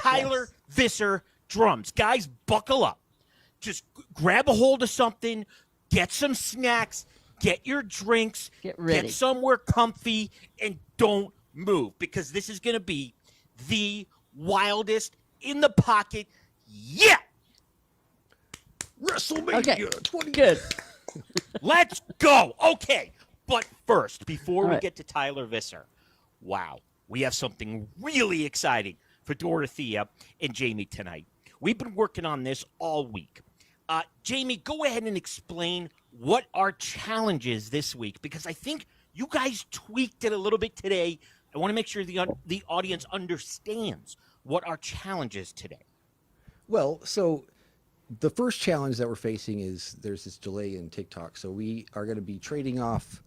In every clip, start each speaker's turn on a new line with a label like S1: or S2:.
S1: Tyler Visser drums. Guys, buckle up. Just grab a hold of something, get some snacks, get your drinks,
S2: get ready,
S1: get somewhere comfy, and don't move, because this is going to be the wildest in the pocket yet.
S3: WrestleMania 20.
S2: Good.
S1: Let's go. Okay, but first, before we get to Tyler Visser, wow, we have something really exciting for Dorothea and Jaime tonight. We've been working on this all week. Jaime, go ahead and explain what our challenge is this week, because I think you guys tweaked it a little bit today. I want to make sure the audience understands what our challenge is today.
S3: Well, so the first challenge that we're facing is there's this delay in TikTok. So we are going to be trading off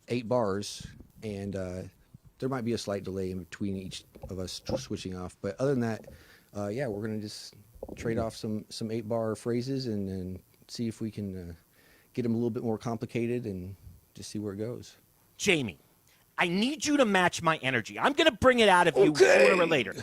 S3: 8 bars, and there might be a slight delay in between each of us switching off. But other than that, we're going to just trade off some 8-bar phrases and see if we can get them a little bit more complicated and just see where it goes.
S1: Jaime, I need you to match my energy. I'm going to bring it out of you sooner or later.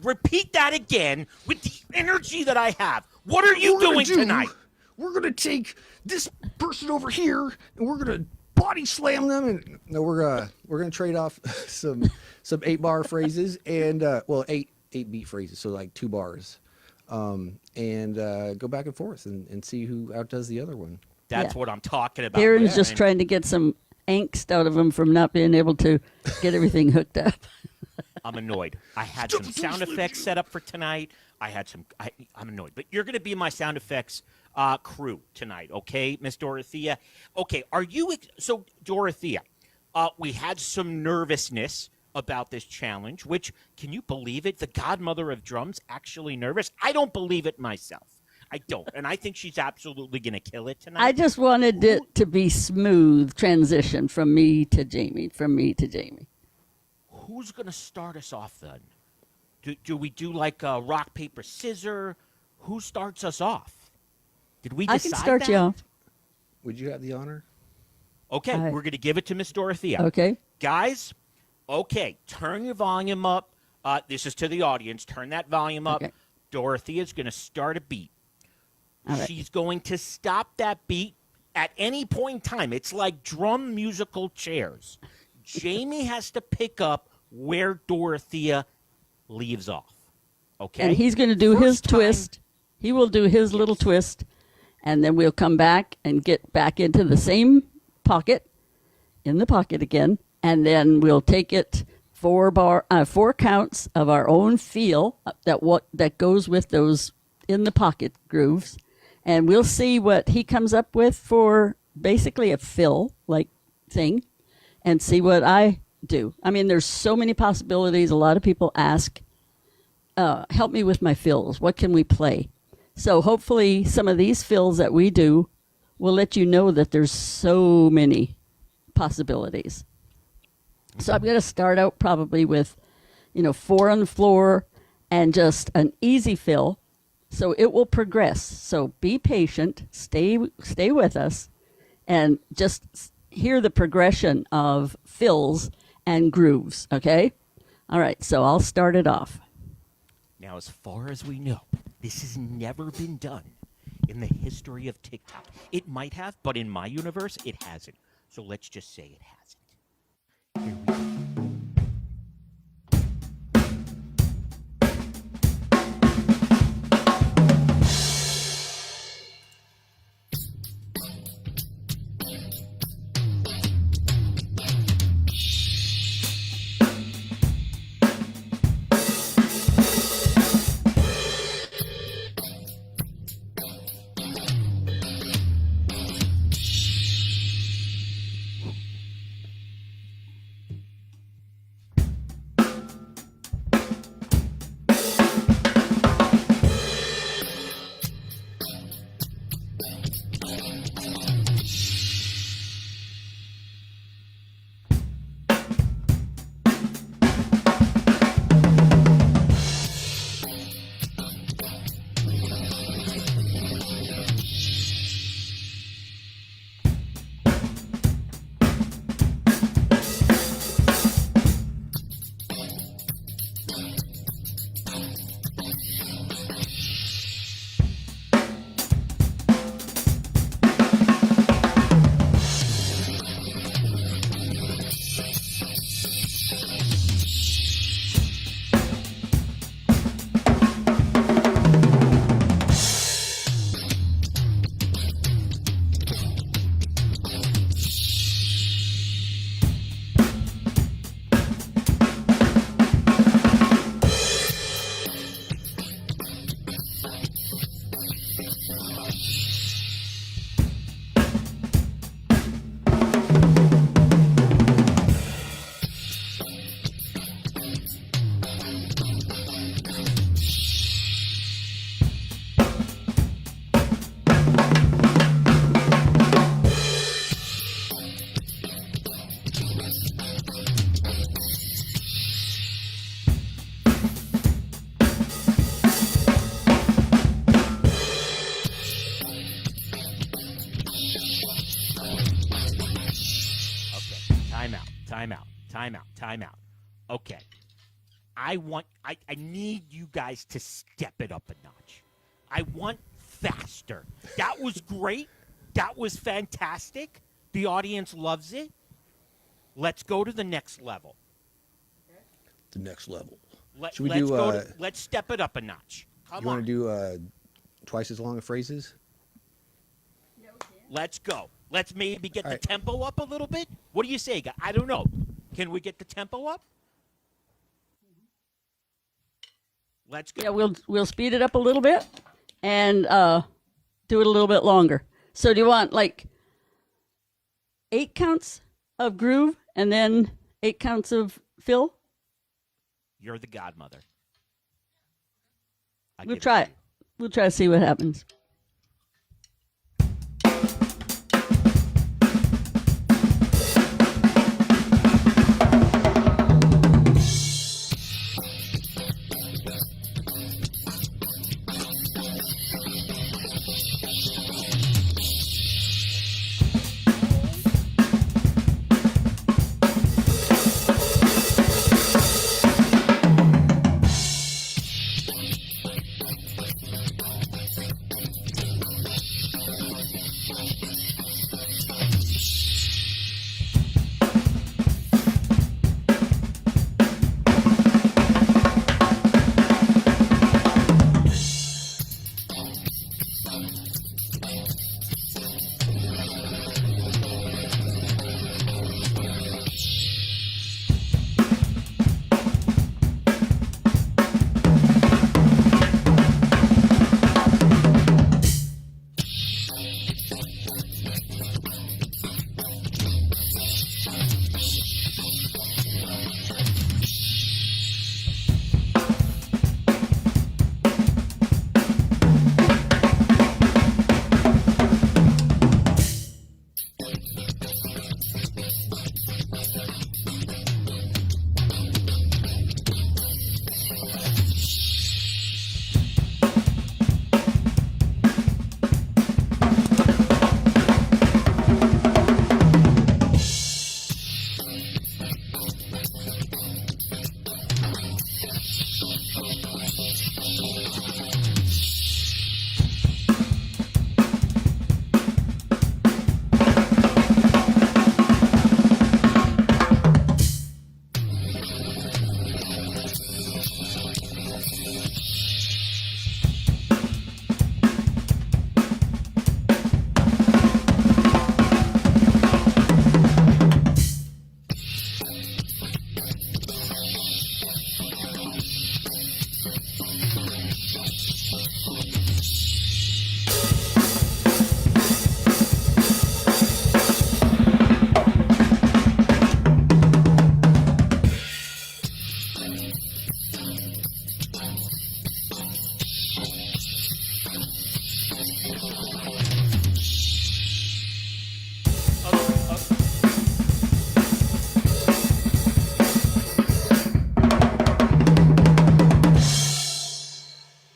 S1: Repeat that again with the energy that I have. What are you doing tonight?
S3: We're going to take this person over here, and we're going to body slam them. And no, we're going to trade off some 8-bar phrases and, 8-beat phrases, so like 2 bars. And go back and forth and see who outdoes the other one.
S1: That's what I'm talking about.
S2: Darren's just trying to get some angst out of him from not being able to get everything hooked up.
S1: I'm annoyed. I had some sound effects set up for tonight. I'm annoyed. But you're going to be my sound effects crew tonight, okay, Miss Dorothea? Okay, so Dorothea, we had some nervousness about this challenge, which, can you believe it? The godmother of drums actually nervous? I don't believe it myself. I don't. And I think she's absolutely going to kill it tonight.
S2: I just wanted it to be smooth transition from me to Jaime.
S1: Who's going to start us off then? Do we do like a rock, paper, scissors? Who starts us off? Did we decide
S2: I can start
S1: that?
S2: you off.
S3: Would you have the honor?
S1: Okay, we're going to give it to Miss Dorothea.
S2: Okay.
S1: Guys, okay, turn your volume up. This is to the audience. Turn that volume up.
S2: Okay.
S1: Dorothea's going to start a beat.
S2: All right.
S1: She's going to stop that beat at any point in time. It's like drum musical chairs. Jaime has to pick up where Dorothea leaves off. Okay?
S2: And he's going to do his twist. He will do his little twist, and then we'll come back and get back into the same pocket, in the pocket again, and then we'll take it 4 counts of our own feel that goes with those in the pocket grooves. And we'll see what he comes up with for basically a fill-like thing and see what I do. I mean, there's so many possibilities. A lot of people ask, help me with my fills. What can we play? So hopefully some of these fills that we do will let you know that there's so many possibilities. So I'm going to start out probably with, 4 on the floor and just an easy fill. So it will progress. So be patient, stay with us, and just hear the progression of fills and grooves, okay? All right, so I'll start it off.
S1: Now, as far as we know, this has never been done in the history of TikTok. It might have, but in my universe, it hasn't. So let's just say it hasn't. Here we go. Time out. Okay. I need you guys to step it up a notch. I want faster. That was great. That was fantastic. The audience loves it. Let's go to the next level.
S3: The next level.
S1: Let's
S3: we do?
S1: Let's step it up a notch. Come
S3: You
S1: on.
S3: want to do twice as long of phrases?
S1: Let's go. Let's maybe get
S3: All
S1: the
S3: right.
S1: tempo up a little bit. What do you say, guys? I don't know. Can we get the tempo up? Let's go.
S2: Yeah, we'll speed it up a little bit and do it a little bit longer. So do you want like 8 counts of groove and then 8 counts of fill?
S1: You're the godmother.
S2: We'll try it. We'll try to see what happens.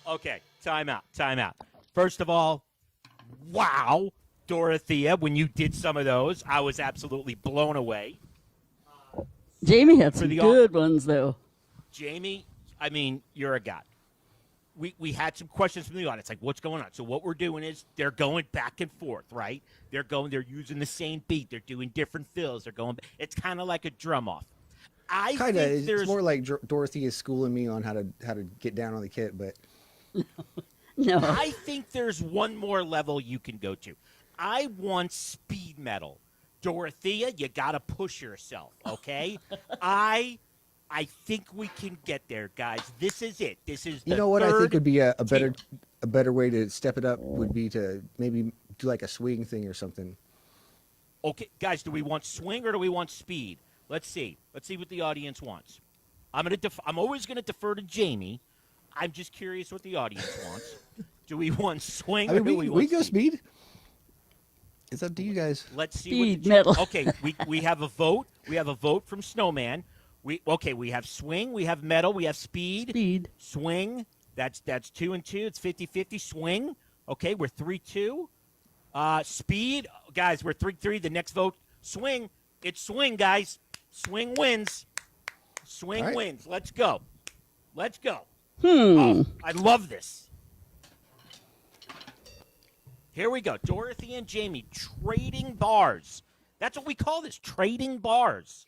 S1: Okay, time out. First of all, wow, Dorothea, when you did some of those, I was absolutely blown away.
S2: Jamie had
S1: For
S2: some
S1: the
S2: good ones, though.
S1: Jamie, I mean, you're a god. We had some questions from the audience, like what's going on. So what we're doing is they're going back and forth, right? They're using the same beat. They're doing different fills. They're going. It's kind of like a drum off. I
S3: Kind of.
S1: think there's
S3: It's more like Dorothy is schooling me on how to get down on the kit, but
S2: No.
S1: I think there's one more level you can go to. I want speed metal. Dorothea, you got to push yourself, okay? I think we can get there, guys. This is it. This is the
S3: you know what I
S1: third
S3: think would be a
S1: tier.
S3: better way to step it up would be to maybe do like a swing thing or something.
S1: Okay, guys, do we want swing or do we want speed? Let's see. Let's see what the audience wants. I'm always going to defer to Jamie. I'm just curious what the audience wants. Do we want swing
S3: I
S1: or
S3: mean,
S1: do we
S3: we
S1: want
S3: go
S1: speed?
S3: speed. It's up to you guys.
S1: Let's see
S2: Speed
S1: what the
S2: metal.
S1: Okay, we have a vote. We have a vote from Snowman. We have swing, we have metal, we have speed.
S2: Speed.
S1: Swing. That's 2 and 2. It's 50-50. Swing. Okay, we're 3-2. Speed, guys, we're 3-3. The next vote, swing. It's swing, guys. Swing wins. Swing
S3: All right.
S1: wins. Let's go. Let's go. Oh, I love this. Here we go. Dorothea and Jamie trading bars. That's what we call this, trading bars.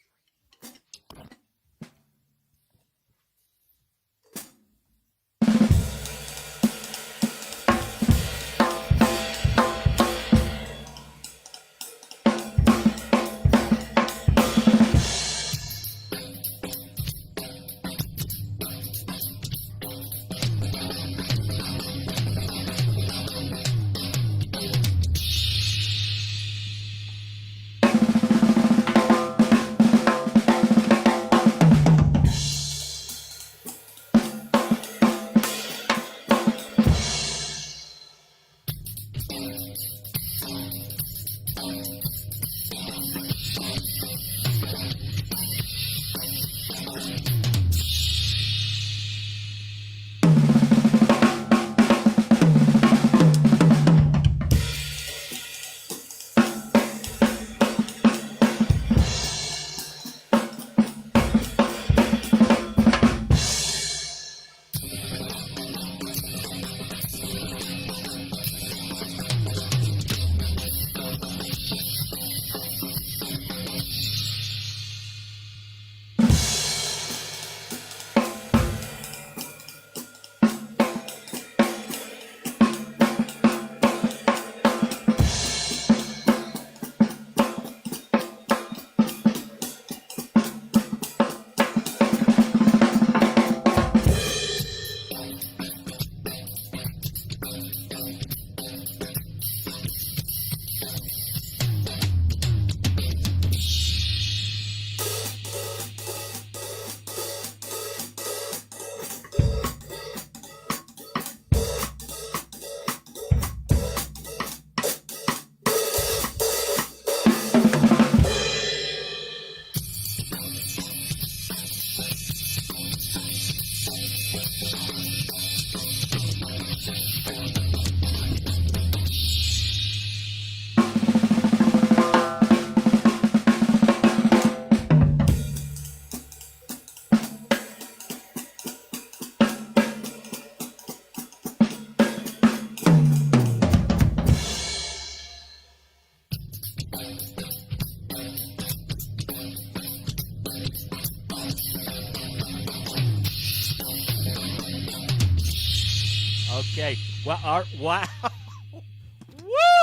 S1: Okay. Well, wow.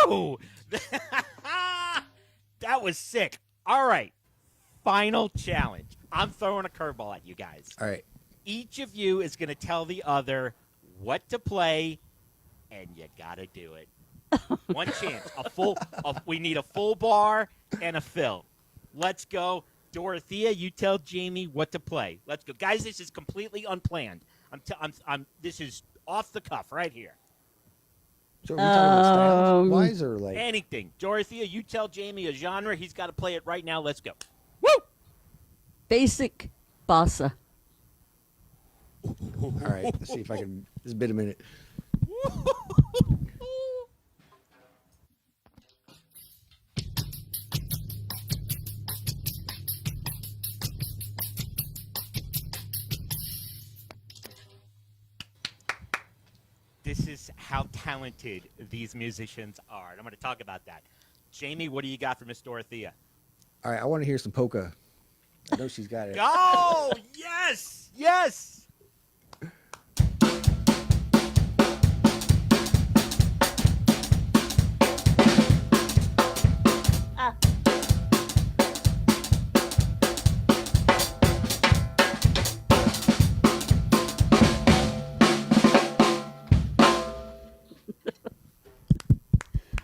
S1: Woo! That was sick. All right. Final challenge. I'm throwing a curveball at you guys.
S3: All right.
S1: Each of you is going to tell the other what to play, and you got to do it. One chance. We need a full bar and a fill. Let's go. Dorothea, you tell Jamie what to play. Let's go. Guys, this is completely unplanned. This is off the cuff right here.
S3: So are we talking about styles wise or like
S1: Anything. Dorothea, you tell Jamie a genre. He's got to play it right now. Let's go. Woo!
S2: Basic bossa.
S3: all right, let's see if I can just been a minute.
S1: This is how talented these musicians are. And I'm going to talk about that. Jamie, what do you got for Miss Dorothea?
S3: All right, I want to hear some polka. I know she's got it.
S1: Oh, yes! Yes!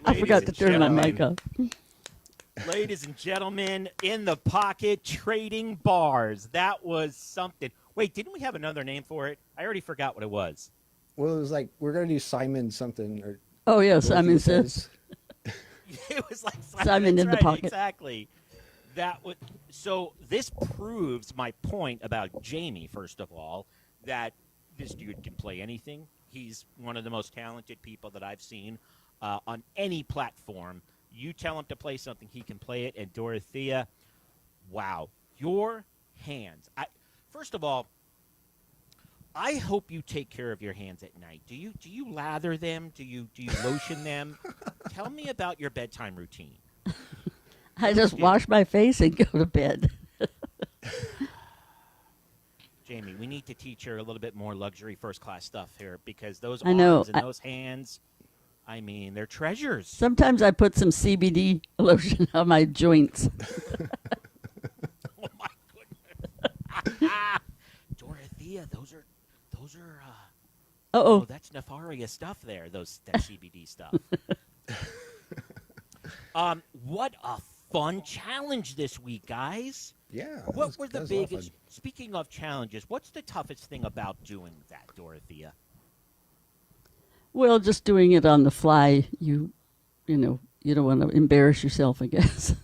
S2: I forgot to turn my mic off.
S1: Ladies and gentlemen, in the pocket, trading bars. That was something. Wait, didn't we have another name for it? I already forgot what it was.
S3: Well, it was like we're gonna do Simon something or.
S2: Oh, yeah,
S3: Dorothea
S2: Simon says.
S1: It was like
S2: Simon in the
S1: right,
S2: pocket.
S1: Exactly. So this proves my point about Jamie, first of all, that this dude can play anything. He's one of the most talented people that I've seen on any platform. You tell him to play something, he can play it. And Dorothea, wow, Your hands. First of all, I hope you take care of your hands at night. Do you lather them? Do you lotion them? Tell me about your bedtime routine.
S2: I just wash my face and go to bed.
S1: Jamie, we need to teach her a little bit more luxury first-class stuff here, because those
S2: I know.
S1: arms and those hands, I mean, they're treasures.
S2: Sometimes I put some CBD lotion on my joints.
S1: Oh my goodness. Dorothea, those are
S2: Uh-oh.
S1: that's nefarious stuff there, that CBD stuff. What a fun challenge this week, guys.
S3: Yeah.
S1: What were the biggest, speaking of challenges, what's the toughest thing about doing that, Dorothea?
S2: Well, just doing it on the fly, you don't want to embarrass yourself, I guess.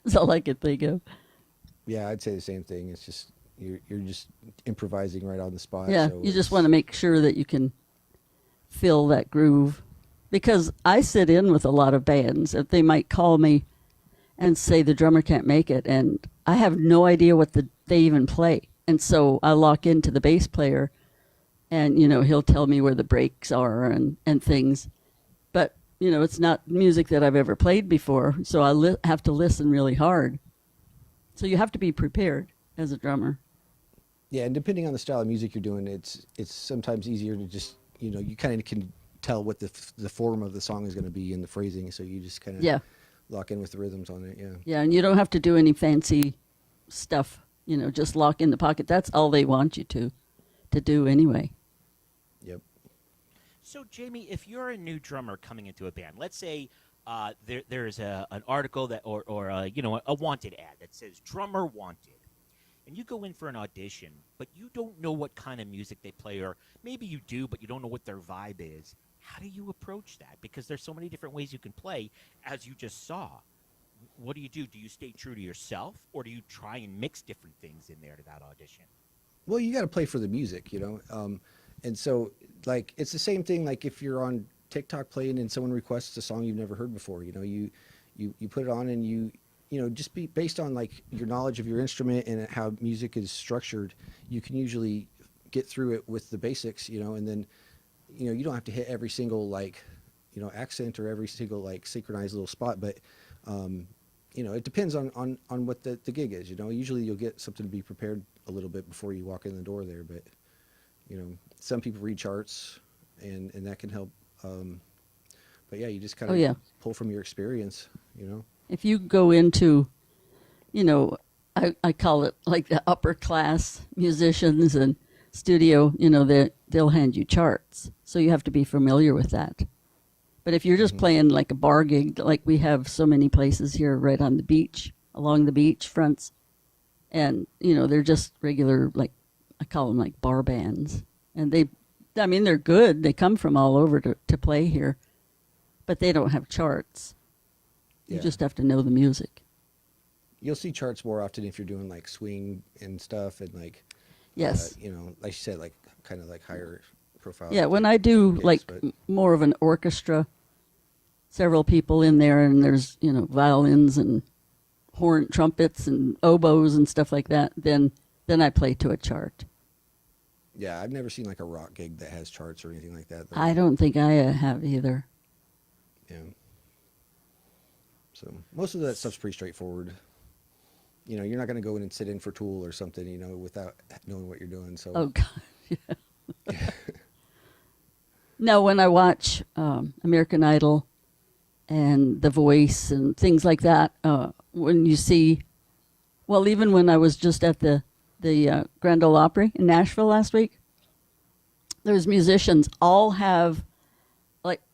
S2: That's all I could think of.
S3: Yeah, I'd say the same thing. It's just you're just improvising right on the spot.
S2: Yeah,
S3: so
S2: you just want to make sure that you can fill that groove. Because I sit in with a lot of bands. If they might call me and say the drummer can't make it, and I have no idea what they even play. And so I lock into the bass player, and, he'll tell me where the breaks are and things. But, it's not music that I've ever played before, so I have to listen really hard. So you have to be prepared as a drummer.
S3: Yeah, and depending on the style of music you're doing, it's sometimes easier to just, you kind of can tell what the form of the song is going to be in the phrasing, so you just kind of lock in with the rhythms on it.
S2: Yeah, and you don't have to do any fancy stuff, just lock in the pocket. That's all they want you to do anyway.
S3: Yep.
S1: So, Jamie, if you're a new drummer coming into a band, let's say there's an article that or a wanted ad that says drummer wanted, and you go in for an audition, but you don't know what kind of music they play, or maybe you do, but you don't know what their vibe is. How do you approach that? Because there's so many different ways you can play, as you just saw. What do you do? Do you stay true to yourself, or do you try and mix different things in there to that audition?
S3: Well, you got to play for the music, and so like it's the same thing. Like if you're on TikTok playing and someone requests a song you've never heard before, you put it on, and you just be based on like your knowledge of your instrument and how music is structured, you can usually get through it with the basics, and then you don't have to hit every single accent or every single synchronized little spot, but it depends on what the gig is. Usually you'll get something to be prepared a little bit before you walk in the door there, but some people read charts and that can help. But yeah, you just kind of pull from your experience.
S2: If you go into, I call it like the upper class musicians and studio, they'll hand you charts. So you have to be familiar with that. But if you're just playing like a bar gig, like we have so many places here right on the beach, along the beach fronts, and, they're just regular, I call them like bar bands. And they're good. They come from all over to play here, but they don't have charts. You just have to know the music.
S3: You'll see charts more often if you're doing like swing and stuff, and
S2: yes,
S3: like you said, like kind of like higher profile.
S2: Yeah, when I do more of an orchestra, several people in there, and there's violins and horn, trumpets and oboes and stuff like that, then I play to a chart.
S3: Yeah, I've never seen like a rock gig that has charts or anything like that, though.
S2: I don't think I have either.
S3: Yeah. So most of that stuff's pretty straightforward. You're not going to go in and sit in for Tool or something, without knowing what you're doing. So.
S2: Oh God. Yeah. No, when I watch American Idol and The Voice and things like that, when you see, well, even when I was just at the Grand Ole Opry in Nashville last week, there's musicians all have,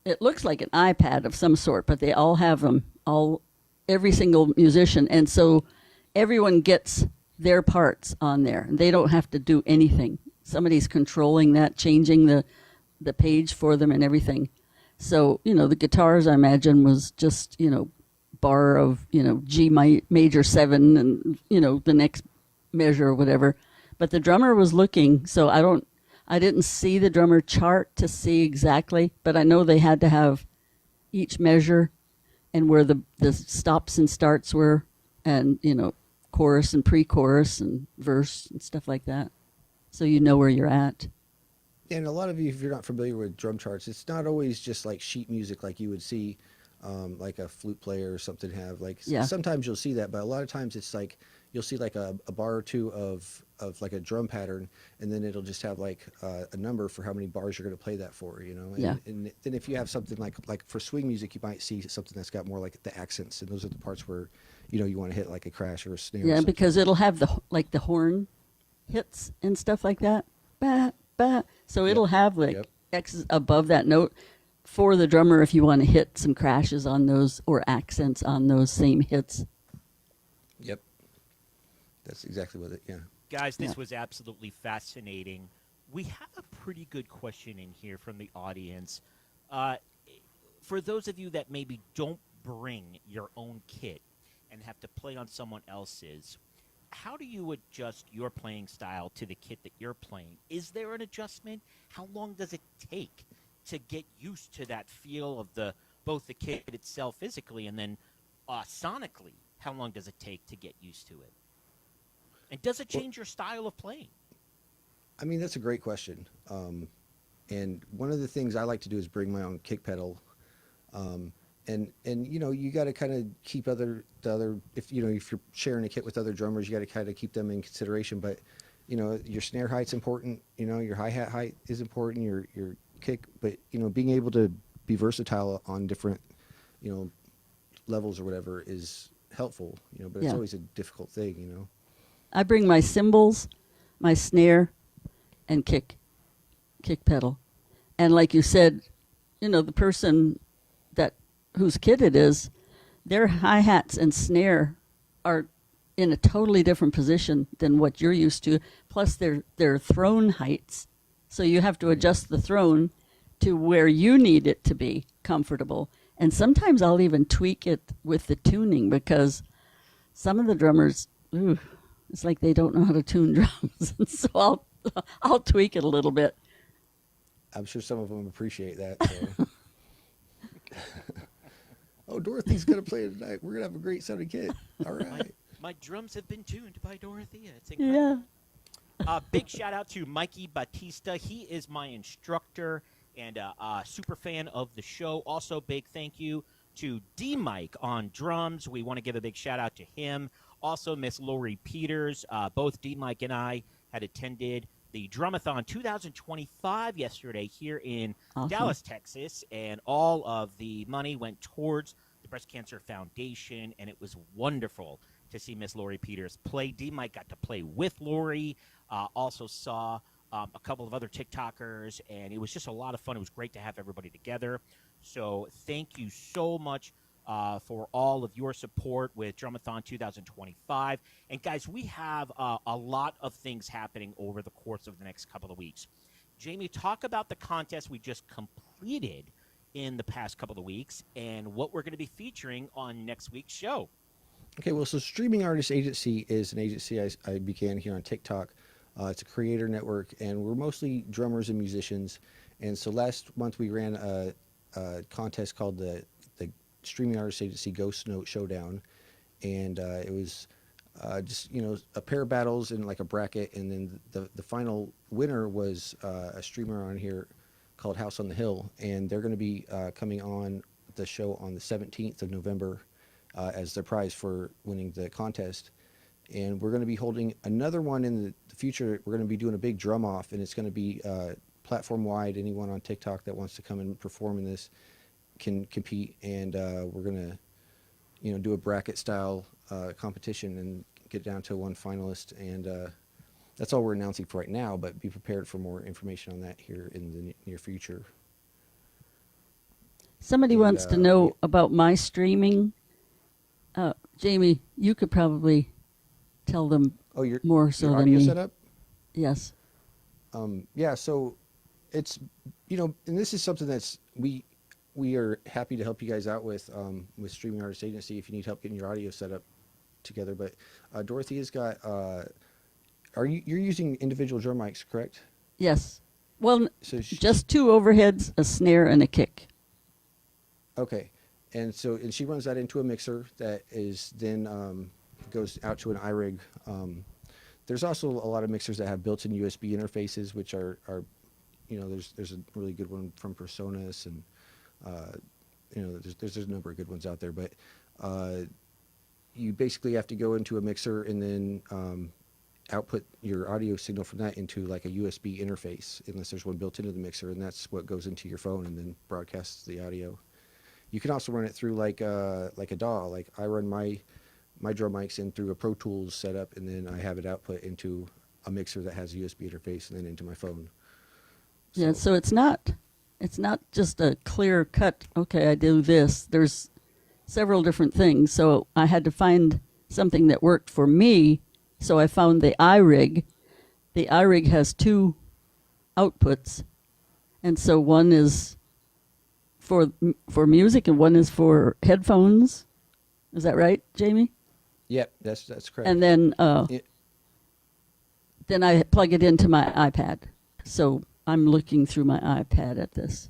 S2: it looks like an iPad of some sort, but they all have them, every single musician. And so everyone gets their parts on there. And they don't have to do anything. Somebody's controlling that, changing the page for them and everything. So, the guitars, I imagine, was just, bar of, G major 7 and, the next measure or whatever. But the drummer was looking, so I didn't see the drummer chart to see exactly, but I know they had to have each measure and where the stops and starts were, and, chorus and pre-chorus and verse and stuff like that, so you know where you're at.
S3: And a lot of you, if you're not familiar with drum charts, it's not always just like sheet music like you would see, like a flute player or something have. Like
S2: Yeah.
S3: sometimes you'll see that, but a lot of times it's like you'll see like a bar or two of like a drum pattern, and then it'll just have like a number for how many bars you're going to play that for, you know. And,
S2: Yeah.
S3: and then if you have something like for swing music, you might see something that's got more like the accents, and those are the parts where, you know, you want to hit like a crash or a snare. or
S2: Yeah,
S3: something.
S2: because it'll have the horn hits and stuff like that. Bah, bah. So it'll have like
S3: Yep.
S2: X's above that note for the drummer if you want to hit some crashes on those or accents on those same hits.
S3: Yep. That's exactly what it. Yeah.
S1: Guys, this
S2: Yeah.
S1: was absolutely fascinating. We have a pretty good question in here from the audience. For those of you that maybe don't bring your own kit and have to play on someone else's, how do you adjust your playing style to the kit that you're playing? Is there an adjustment? How long does it take to get used to that feel of both the kit itself physically and then sonically? How long does it take to get used to it? And does it change your style of playing?
S3: I mean, that's a great question. And one of the things I like to do is bring my own kick pedal. And you know, you got to kind of keep the other, if you're sharing a kit with other drummers, you got to kind of keep them in consideration. But, you know, your snare height's important, you know, your hi-hat height is important, your kick, but, you know, being able to be versatile on different, you know, levels or whatever is helpful, you know, but it's
S2: Yeah.
S3: always a difficult thing, you know.
S2: I bring my cymbals, my snare, and kick pedal. And like you said, you know, the person whose kit it is, their hi-hats and snare are in a totally different position than what you're used to. Plus their throne heights. So you have to adjust the throne to where you need it to be comfortable. And sometimes I'll even tweak it with the tuning, because some of the drummers, it's like they don't know how to tune drums. And so I'll tweak it a little bit.
S3: I'm sure some of them appreciate that. So. Oh, Dorothy's going to play tonight. We're going to have a great sounding kit. All right.
S1: My drums have been tuned by Dorothea. It's incredible.
S2: Yeah.
S1: Big shout out to Mikey Batista. He is my instructor and a super fan of the show. Also, big thank you to D Mike on drums. We want to give a big shout out to him. Also, Miss Lori Peters. Both D Mike and I had attended the Drumathon 2025 yesterday here in
S2: Awesome.
S1: Dallas, Texas, and all of the money went towards the Breast Cancer Foundation, and it was wonderful to see Miss Lori Peters play. D Mike got to play with Lori. Also saw a couple of other TikTokers, and it was just a lot of fun. It was great to have everybody together. So thank you so much for all of your support with Drumathon 2025. And guys, we have a lot of things happening over the course of the next couple of weeks. Jamie, talk about the contest we just completed in the past couple of weeks and what we're going to be featuring on next week's show.
S3: Okay, well, so Streaming Artist Agency is an agency I began here on TikTok. It's a creator network, and we're mostly drummers and musicians. And so last month we ran a contest called the Streaming Artist Agency Ghost Note Showdown. And it was just, you know, a pair of battles and like a bracket. And then the final winner was a streamer on here called House on the Hill. And they're going to be coming on the show on the 17th of November as their prize for winning the contest. And we're going to be holding another one in the future. We're going to be doing a big drum off, and it's going to be platform wide. Anyone on TikTok that wants to come and perform in this can compete. And we're going to, you know, do a bracket style competition and get down to one finalist. And that's all we're announcing for right now, but be prepared for more information on that here in the near future.
S2: Somebody
S3: And,
S2: wants to know
S3: yeah.
S2: about my streaming. Jamie, you could probably tell them
S3: Oh, your
S2: more so
S3: your
S2: than
S3: audio
S2: me.
S3: setup?
S2: Yes.
S3: Yeah, so it's, you know, and this is something that's we are happy to help you guys out with Streaming Artist Agency if you need help getting your audio set up together. But Dorothea's got you're using individual drum mics, correct?
S2: Yes. Well,
S3: So
S2: just two overheads, a snare, and a kick.
S3: okay. And she runs that into a mixer that is then goes out to an iRig. There's also a lot of mixers that have built-in USB interfaces, which are there's a really good one from Personas, and there's a number of good ones out there. But you basically have to go into a mixer and then output your audio signal from that into like a USB interface, unless there's one built into the mixer, and that's what goes into your phone and then broadcasts the audio. You can also run it through like a DAW. Like I run my drum mics in through a Pro Tools setup, and then I have it output into a mixer that has a USB interface, and then into my phone.
S2: Yeah, so it's not just a clear cut, okay, I do this. There's several different things. So I had to find something that worked for me. So I found the iRig. The iRig has two outputs. And so one is for music and one is for headphones. Is that right, Jamie?
S3: Yep, that's correct.
S2: And then then I plug it into my iPad. So I'm looking through my iPad at this,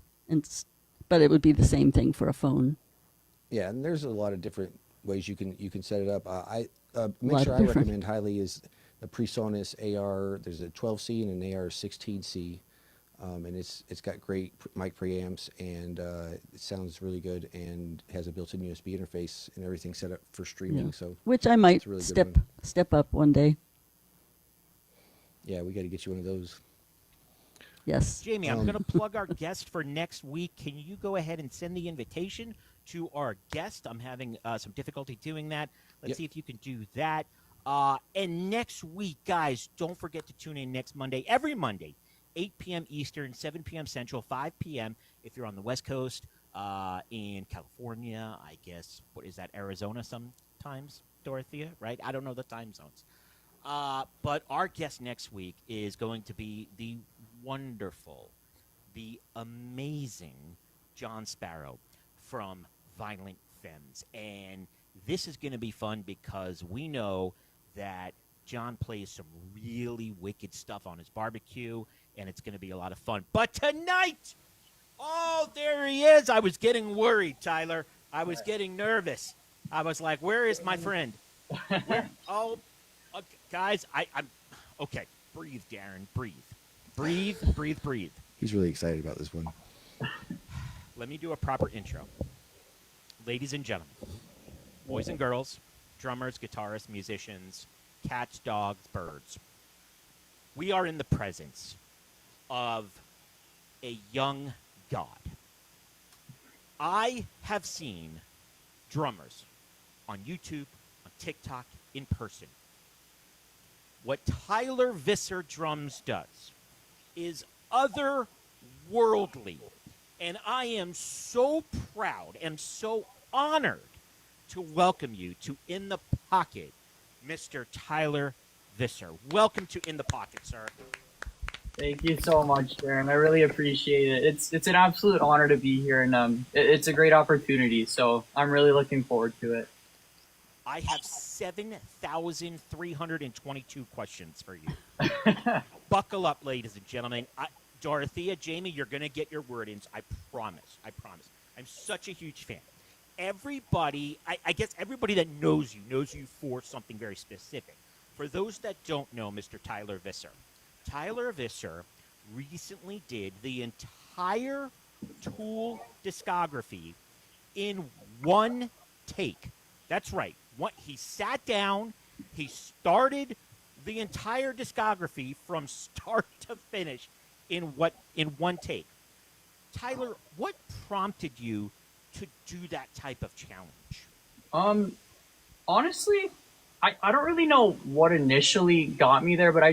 S2: but it would be the same thing for a phone.
S3: Yeah, and there's a lot of different ways you can set it up. Mixer I recommend highly is the PreSonus AR. There's a 12C and an AR 16C, and it's got great mic preamps, and it sounds really good, and has a built-in USB interface and everything set up for streaming.
S2: Yeah.
S3: So
S2: which I might
S3: really
S2: step up one day.
S3: Yeah, we got to get you one of those.
S2: Yes.
S1: Jamie, I'm going to plug our guest for next week. Can you go ahead and send the invitation to our guest? I'm having some difficulty doing that. Let's see if you can do that. And next week, guys, don't forget to tune in next Monday, every Monday, 8 p.m. Eastern, 7 p.m. Central, 5 p.m. if you're on the West Coast, in California, I guess, what is that, Arizona sometimes, Dorothea, right? I don't know the time zones. But our guest next week is going to be the wonderful, the amazing John Sparrow from Violent Femmes. And this is going to be fun because we know that John plays some really wicked stuff on his barbecue, and it's going to be a lot of fun. But tonight, oh, there he is. I was getting worried, Tyler. I was getting nervous. I was like, where is my friend? Oh, okay, guys, I'm okay. Breathe, Darren. Breathe. Breathe, breathe, breathe.
S3: He's really excited about this one.
S1: Let me do a proper intro. Ladies and gentlemen, boys and girls, drummers, guitarists, musicians, cats, dogs, birds. We are in the presence of a young god. I have seen drummers on YouTube, on TikTok, in person. What Tyler Visser Drums does is otherworldly. And I am so proud and so honored to welcome you to In the Pocket, Mr. Tyler Visser. Welcome to In the Pocket, sir.
S4: Thank you so much, Darren. I really appreciate it. It's an absolute honor to be here, and it's a great opportunity. So I'm really looking forward to it.
S1: I have 7,322 questions for you. Buckle up, ladies and gentlemen. Dorothea, Jamie, you're going to get your word in. I promise. I promise. I'm such a huge fan. Everybody, I guess everybody that knows you for something very specific. For those that don't know Mr. Tyler Visser recently did the entire Tool discography in one take. That's right. He sat down, he started the entire discography from start to finish in one take. Tyler, what prompted you to do that type of challenge?
S4: Honestly, I don't really know what initially got me there, but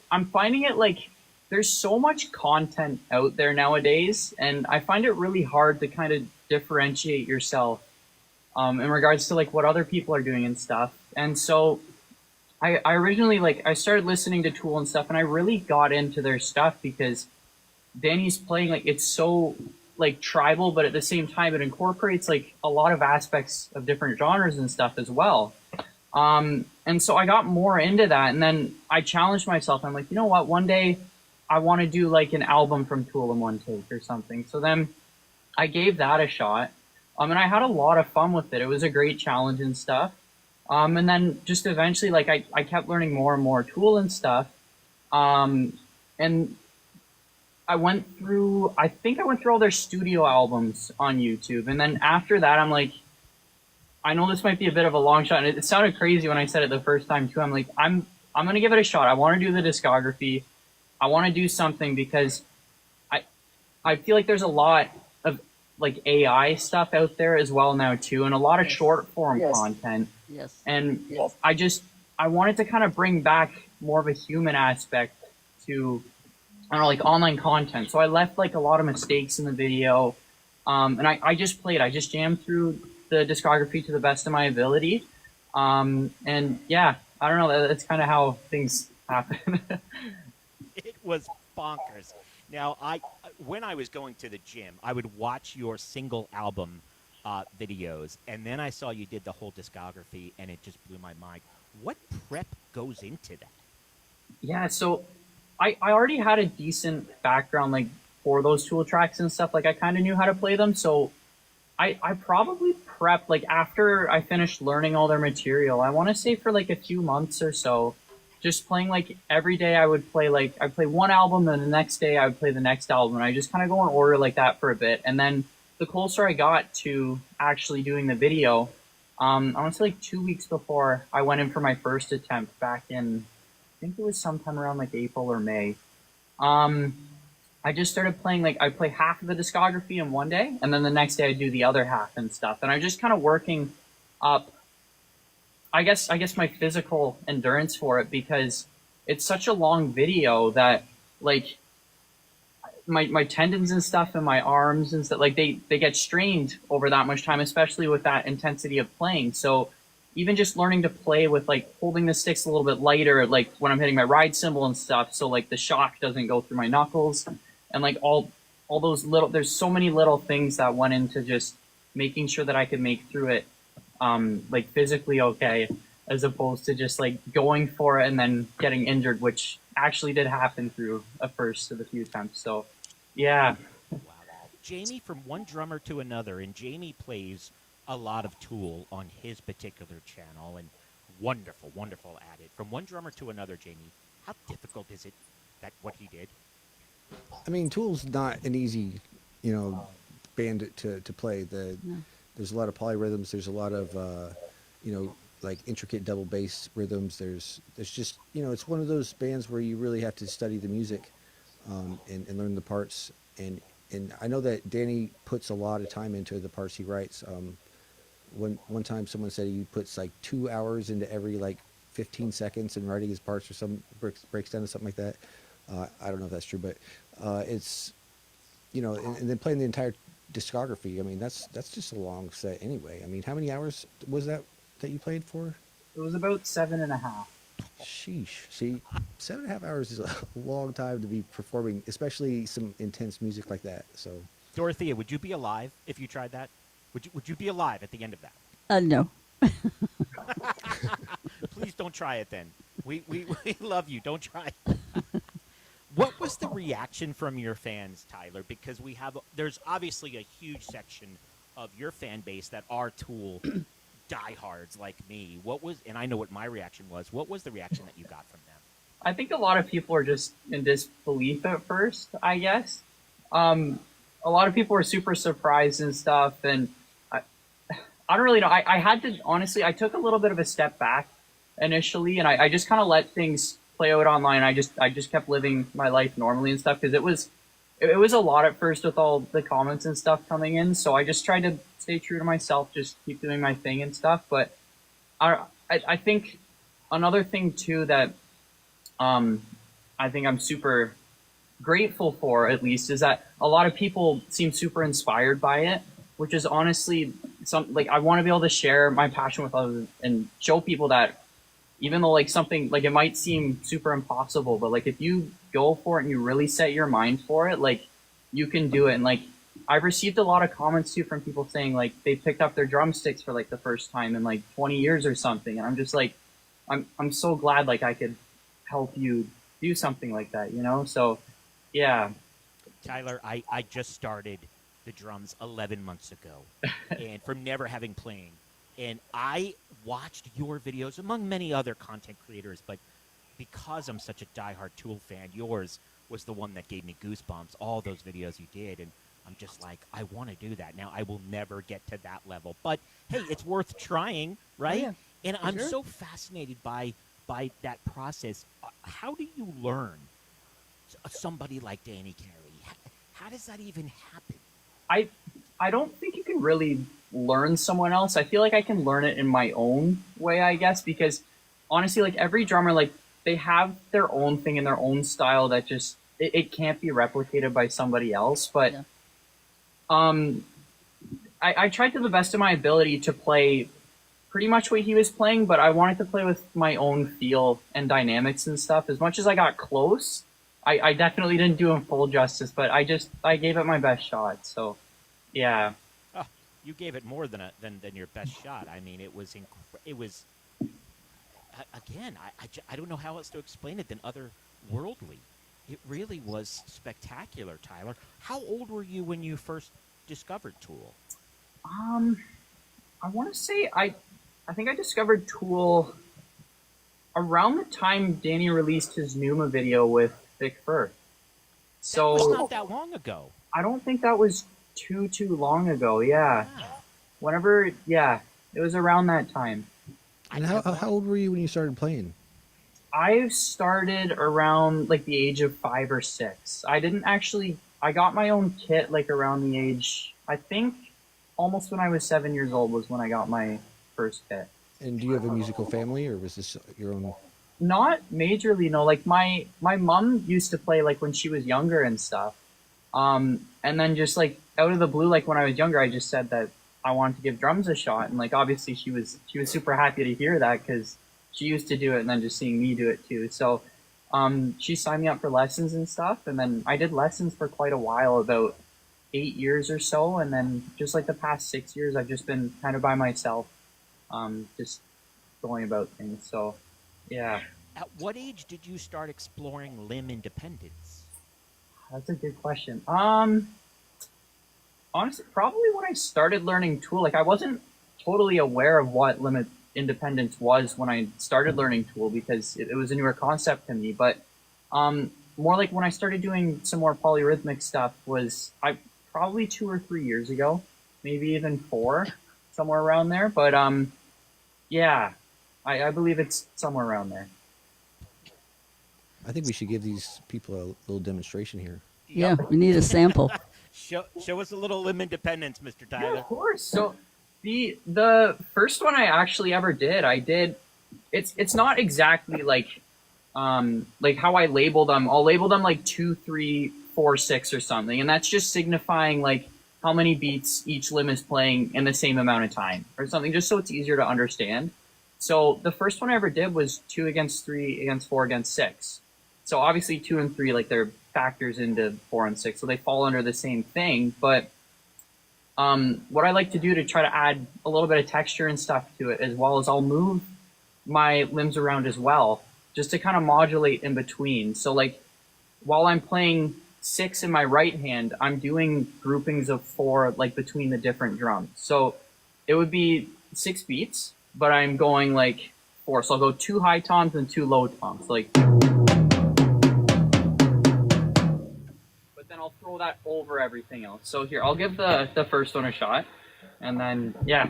S4: I'm finding it like there's so much content out there nowadays, and I find it really hard to kind of differentiate yourself in regards to like what other people are doing and stuff. And so I originally I started listening to Tool and stuff, and I really got into their stuff because Danny's playing it's so tribal, but at the same time it incorporates a lot of aspects of different genres and stuff as well. And so I got more into that, and then I challenged myself. I'm like, you know what? One day I want to do an album from Tool in one take or something. So then I gave that a shot. And I had a lot of fun with it. It was a great challenge and stuff. And then just eventually, like I kept learning more and more tool and stuff. And I think I went through all their studio albums on YouTube. And then after that, I'm like, I know this might be a bit of a long shot. And it sounded crazy when I said it the first time too. I'm like, I'm going to give it a shot. I want to do the discography. I want to do something because I feel like there's a lot of like AI stuff out there as well now too. And a lot of short form content.
S2: Yes.
S4: And I wanted to kind of bring back more of a human aspect to, I don't know, like online content. So I left like a lot of mistakes in the video. And I just jammed through the discography to the best of my ability. And yeah, I don't know, that's kind of how things happen.
S1: It was bonkers. Now, when I was going to the gym, I would watch your single album videos, and then I saw you did the whole discography, and it just blew my mind. What prep goes into that?
S4: Yeah, so I already had a decent background like for those tool tracks and stuff. Like I kind of knew how to play them, so I probably prepped like after I finished learning all their material. I want to say for like a few months or so, just playing like every day. I'd play one album, and the next day I would play the next album, and I just kind of go in order like that for a bit. And then the closer I got to actually doing the video, I want to say like 2 weeks before I went in for my first attempt back in, I think it was sometime around like April or May. I just started playing, like I play half of the discography in one day, and then the next day I do the other half and stuff. And I'm just kind of working up, I guess my physical endurance for it, because it's such a long video that like my tendons and stuff and my arms and stuff, like they get strained over that much time, especially with that intensity of playing. So even just learning to play with like holding the sticks a little bit lighter, like when I'm hitting my ride cymbal and stuff, so like the shock doesn't go through my knuckles, and like all those little, there's so many little things that went into just making sure that I could make through it like physically okay, as opposed to just like going for it and then getting injured, which actually did happen through a first of the few attempts. So yeah.
S1: Wow. Jamie, from one drummer to another, and Jamie plays a lot of Tool on his particular channel, and wonderful at it. From one drummer to another, Jamie, how difficult is it that what he did?
S3: I mean, Tool's not an easy, band to play. There's a lot of polyrhythms. There's a lot of, like intricate double bass rhythms. There's just, it's one of those bands where you really have to study the music, and learn the parts. And I know that Danny puts a lot of time into the parts he writes. One time someone said he puts like 2 hours into every like 15 seconds in writing his parts, or some breaks down to something like that. I don't know if that's true, but it's, and then playing the entire discography. I mean, that's just a long set anyway. I mean, how many hours was that you played for?
S4: It was about 7.5.
S3: Sheesh. See, 7.5 hours is a long time to be performing, especially some intense music like that. So,
S1: Dorothea, would you be alive if you tried that? Would you be alive at the end of that?
S2: No.
S1: Please don't try it then. We love you. Don't try it. What was the reaction from your fans, Tyler? Because there's obviously a huge section of your fan base that are Tool diehards like me. And I know what my reaction was. What was the reaction that you got from them?
S4: I think a lot of people are just in disbelief at first, I guess. A lot of people were super surprised and stuff, and I don't really know. I had to, honestly, I took a little bit of a step back initially, and I just kind of let things play out online. I just kept living my life normally and stuff, because it was a lot at first with all the comments and stuff coming in. So I just tried to stay true to myself, just keep doing my thing and stuff. But I think another thing too that I think I'm super grateful for, at least, is that a lot of people seem super inspired by it, which is honestly like I want to be able to share my passion with others and show people that even though like something like it might seem super impossible, but like if you go for it and you really set your mind for it, like you can do it. And like I've received a lot of comments too from people saying like they picked up their drumsticks for like the first time in like 20 years or something, and I'm just like I'm so glad like I could help you do something like that, So yeah.
S1: Tyler, I just started the drums 11 months ago, and from never having played and I watched your videos among many other content creators, but because I'm such a diehard Tool fan, yours was the one that gave me goosebumps. All those videos you did, and I'm just like, I want to do that. Now I will never get to that level, but hey, it's worth trying, right?
S2: yeah,
S1: and I'm
S2: sure.
S1: so fascinated by that process. How do you learn somebody like Danny Carey? How does that even happen?
S4: I don't think you can really learn someone else. I feel like I can learn it in my own way, I guess, because honestly, like every drummer, like they have their own thing and their own style that just it can't be replicated by somebody else. But
S2: Yeah.
S4: I tried to the best of my ability to play pretty much what he was playing, but I wanted to play with my own feel and dynamics and stuff. As much as I got close, I definitely didn't do him full justice, but I gave it my best shot. So, yeah.
S1: Oh, you gave it more than your best shot. I mean, it was again. I don't know how else to explain it than otherworldly. It really was spectacular, Tyler. How old were you when you first discovered Tool?
S4: I want to say I think I discovered Tool around the time Danny released his Numa video with Vic Firth. So
S1: That was not that long ago.
S4: I don't think that was too long ago. Yeah.
S1: Wow.
S4: Whenever, yeah, it was around that time.
S3: And how old were you when you started playing?
S4: I started around like the age of 5 or 6. I got my own kit like around the age, I think almost when I was 7 years old was when I got my first kit.
S3: And do you have a musical family, or was this your own?
S4: Not majorly, no. Like my mom used to play like when she was younger and stuff. And then just like out of the blue, like when I was younger, I just said that I wanted to give drums a shot, and like obviously she was super happy to hear that because she used to do it, and then just seeing me do it too. So she signed me up for lessons and stuff, and then I did lessons for quite a while, about 8 years or so, and then just like the past 6 years, I've just been kind of by myself, just going about things. So yeah.
S1: At what age did you start exploring limb independence?
S4: That's a good question. Honestly, probably when I started learning Tool, like I wasn't totally aware of what limit independence was when I started learning Tool because it was a newer concept to me. But more like when I started doing some more polyrhythmic stuff was probably 2 or 3 years ago, maybe even 4, somewhere around there. But yeah, I believe it's somewhere around there.
S3: I think we should give these people a little demonstration here.
S2: Yeah, we need a sample.
S1: Show us a little limb independence, Mr. Tyler.
S4: Yeah, of course. So the first one I actually ever did, it's not exactly like how I label them. I'll label them like 2, 3, 4, 6 or something, and that's just signifying like how many beats each limb is playing in the same amount of time or something, just so it's easier to understand. So the first one I ever did was 2 against 3 against 4 against 6. So obviously 2 and 3, like they're factors into 4 and 6, so they fall under the same thing. But what I like to do to try to add a little bit of texture and stuff to it, as well as I'll move my limbs around as well, just to kind of modulate in between. So like while I'm playing 6 in my right hand, I'm doing groupings of 4 like between the different drums. So it would be 6 beats, but I'm going like 4. So I'll go 2 high toms and 2 low toms. Like, but then I'll throw that over everything else. So here, I'll give the first one a shot, and then yeah.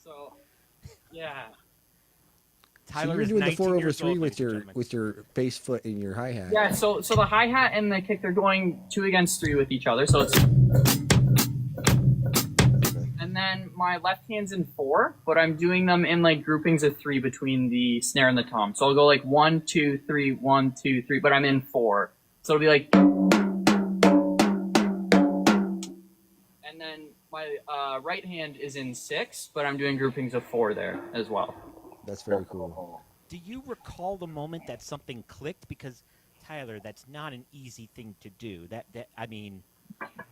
S4: So yeah.
S3: So
S1: Tyler
S3: you're
S1: is
S3: doing the
S1: 19
S3: 4 over
S1: years
S3: 3
S1: old,
S3: with
S1: ladies and
S3: your
S1: gentlemen.
S3: bass foot and your hi hat.
S4: Yeah, so the hi-hat and the kick, they're going 2 against 3 with each other. So it's, and then my left hand's in 4, but I'm doing them in like groupings of 3 between the snare and the tom. So I'll go like 1, 2, 3, 1, 2, 3, but I'm in 4. So it'll be like, and then my right hand is in 6, but I'm doing groupings of 4 there as well.
S3: That's very cool.
S1: Do you recall the moment that something clicked? Because Tyler, that's not an easy thing to do. I mean,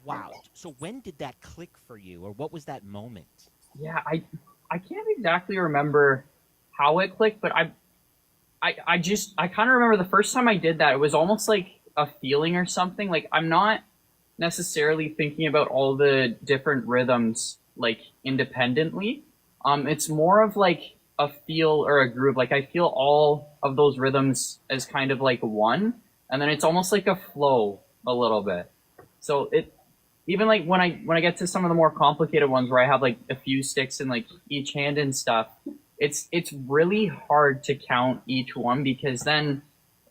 S1: wow. So when did that click for you, or what was that moment?
S4: Yeah, I can't exactly remember how it clicked, but I kind of remember the first time I did that. It was almost like a feeling or something. Like, I'm not necessarily thinking about all the different rhythms like independently. It's more of like a feel or a groove. Like, I feel all of those rhythms as kind of like one, and then it's almost like a flow a little bit. So it, even like when I get to some of the more complicated ones where I have like a few sticks in like each hand and stuff, it's really hard to count each one, because then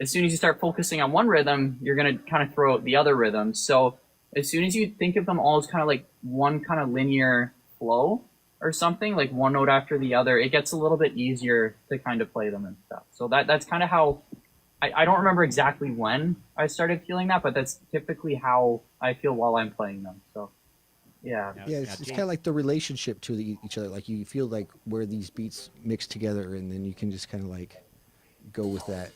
S4: as soon as you start focusing on one rhythm, you're going to kind of throw out the other rhythms. So as soon as you think of them all as kind of like one kind of linear flow or something, like one note after the other, it gets a little bit easier to kind of play them and stuff. So that's kind of how, I don't remember exactly when I started feeling that, but that's typically how I feel while I'm playing them. So yeah.
S3: Yeah, it's kind of like the relationship to each other. Like, you feel like where these beats mix together, and then you can just kind of like go with that.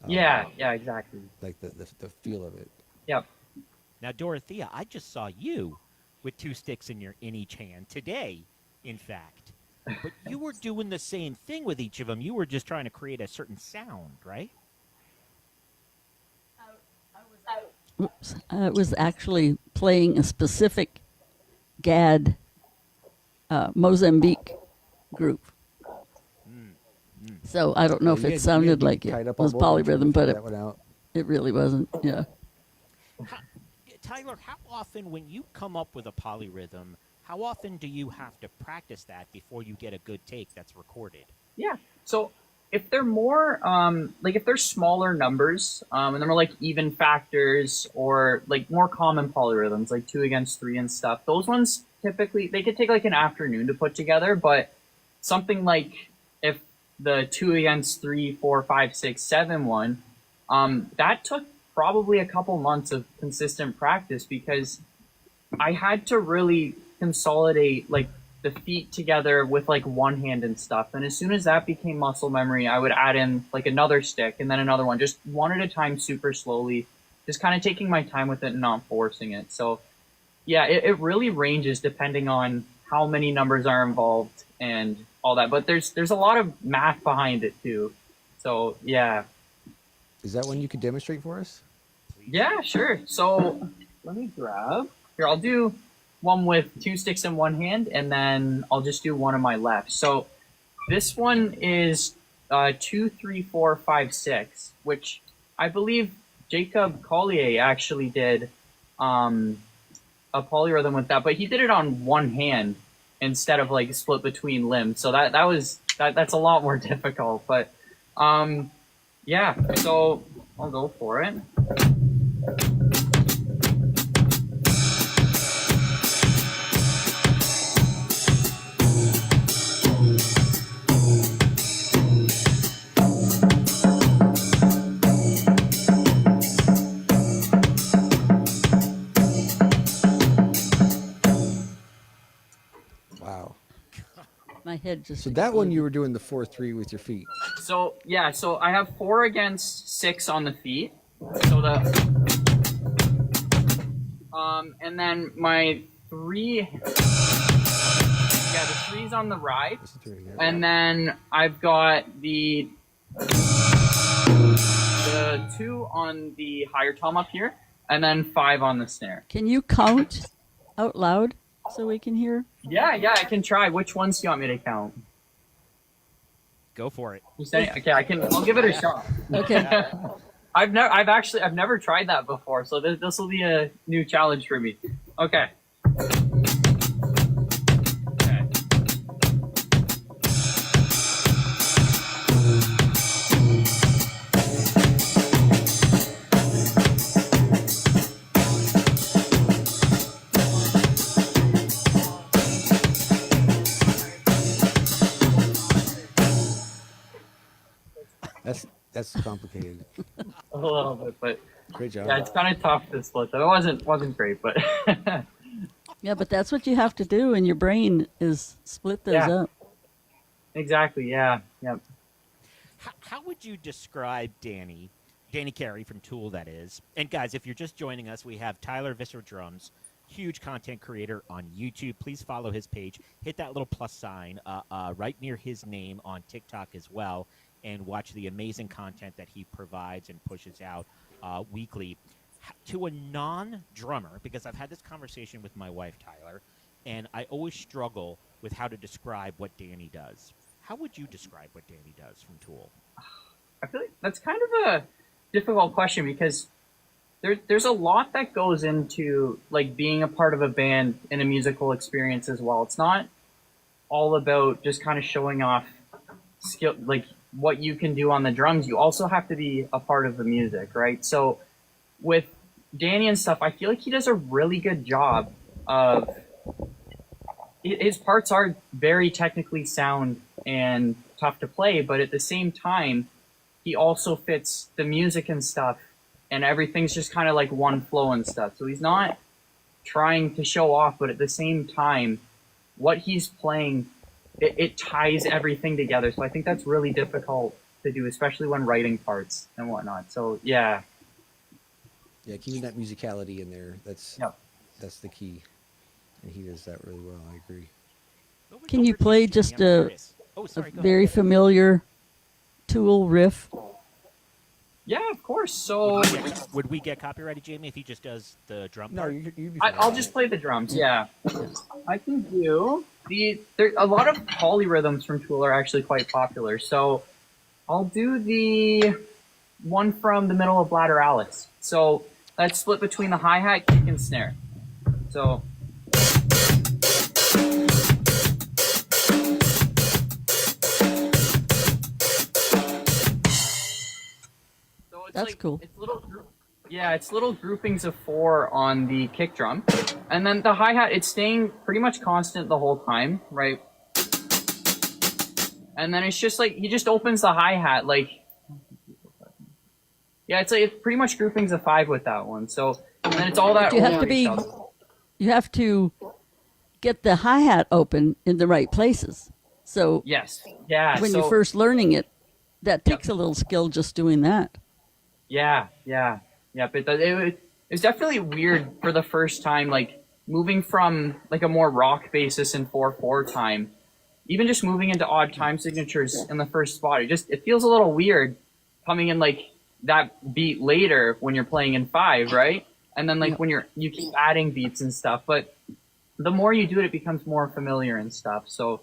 S4: Yeah, exactly.
S3: Like the feel of it.
S4: Yep.
S1: Now, Dorothea, I just saw you with 2 sticks in each hand today, in fact. But you were doing the same thing with each of them. You were just trying to create a certain sound, right?
S2: Oops. I was actually playing a specific GAD Mozambique group. So I don't know if it sounded like it was polyrhythm, but it really wasn't. Yeah.
S1: Tyler, how often, when you come up with a polyrhythm, how often do you have to practice that before you get a good take that's recorded?
S4: Yeah. So if they're more, like if they're smaller numbers, and they're more like even factors or like more common polyrhythms, like 2 against 3 and stuff, those ones typically, they could take like an afternoon to put together, but something like if the 2 against 3, 4, 5, 6, 7 one, that took probably a couple months of consistent practice, because I had to really consolidate like the feet together with like one hand and stuff. And as soon as that became muscle memory, I would add in like another stick and then another one, just one at a time, super slowly, just kind of taking my time with it and not forcing it. So yeah, it really ranges depending on how many numbers are involved and all that. But there's a lot of math behind it too. So yeah.
S3: Is that one you could demonstrate for us?
S4: Yeah, sure. So let me grab here. I'll do one with 2 sticks in one hand, and then I'll just do one on my left. So this one is 2, 3, 4, 5, 6, which I believe Jacob Collier actually did a polyrhythm with that, but he did it on one hand instead of like split between limbs. So that's a lot more difficult. But yeah, so I'll go for it.
S3: Wow.
S2: My head just.
S3: So that one you were doing the 4-3 with your feet.
S4: So yeah, so I have 4 against 6 on the feet. So and then my 3, yeah, the 3's on the ride, and then I've got the 2 on the higher tom up here, and then 5 on the snare.
S2: Can you count out loud so we can hear?
S4: Yeah, I can try. Which ones do you want me to count?
S1: Go for it.
S4: Okay, I'll give it a shot.
S2: Okay.
S4: I've never tried that before, so this will be a new challenge for me. Okay.
S3: That's complicated.
S4: A little bit, but
S3: Great job.
S4: yeah, it's kind of tough to split them. It wasn't great, but
S2: Yeah, but that's what you have to do in your brain is split those
S4: Yeah.
S2: up.
S4: exactly, yeah.
S1: How would you describe, Danny, Danny Carey from Tool, that is. And guys, if you're just joining us, we have Tyler Visser drums, huge content creator on YouTube. Please follow his page. Hit that little plus sign right near his name on TikTok as well, and watch the amazing content that he provides and pushes out weekly. To a non-drummer, because I've had this conversation with my wife, Tyler, and I always struggle with how to describe what Danny does. How would you describe what Danny does from Tool?
S4: I feel like that's kind of a difficult question because there's a lot that goes into like being a part of a band and a musical experience as well. It's not all about just kind of showing off skill, like what you can do on the drums. You also have to be a part of the music, right? So with Danny and stuff, I feel like he does a really good job of his parts are very technically sound and tough to play, but at the same time, he also fits the music and stuff, and everything's just kind of like one flow and stuff. So he's not trying to show off, but at the same time, what he's playing, it ties everything together. So I think that's really difficult to do, especially when writing parts and whatnot. So yeah.
S3: Yeah, keeping that musicality in there, that's the key. And he does that really well, I agree.
S2: Can you play just a very familiar Tool riff?
S4: Yeah, of course. So
S1: would we get copyrighted, Jamie, if he just does the drum
S3: No,
S1: part?
S3: you'd be fine.
S4: I'll just play the drums. Yeah, I can do a lot of polyrhythms from Tool are actually quite popular. So I'll do the one from the middle of Lateralis. So that's split between the hi-hat, kick, and snare. So.
S2: That's cool.
S4: It's little groupings of 4 on the kick drum. And then the hi-hat, it's staying pretty much constant the whole time, right? And then it's just like, he just opens the hi-hat, like... Yeah, it's pretty much groupings of 5 with that one. So, and then it's all that...
S2: You have to get the hi-hat open in the right places. So
S4: yes, yeah.
S2: When you're first learning it, that takes a little skill just doing that.
S4: Yeah. But it was definitely weird for the first time, like moving from like a more rock basis in 4/4 time, even just moving into odd time signatures in the first spot. It feels a little weird coming in like that beat later when you're playing in 5, right? And then like when you keep adding beats and stuff, but the more you do it, it becomes more familiar and stuff. So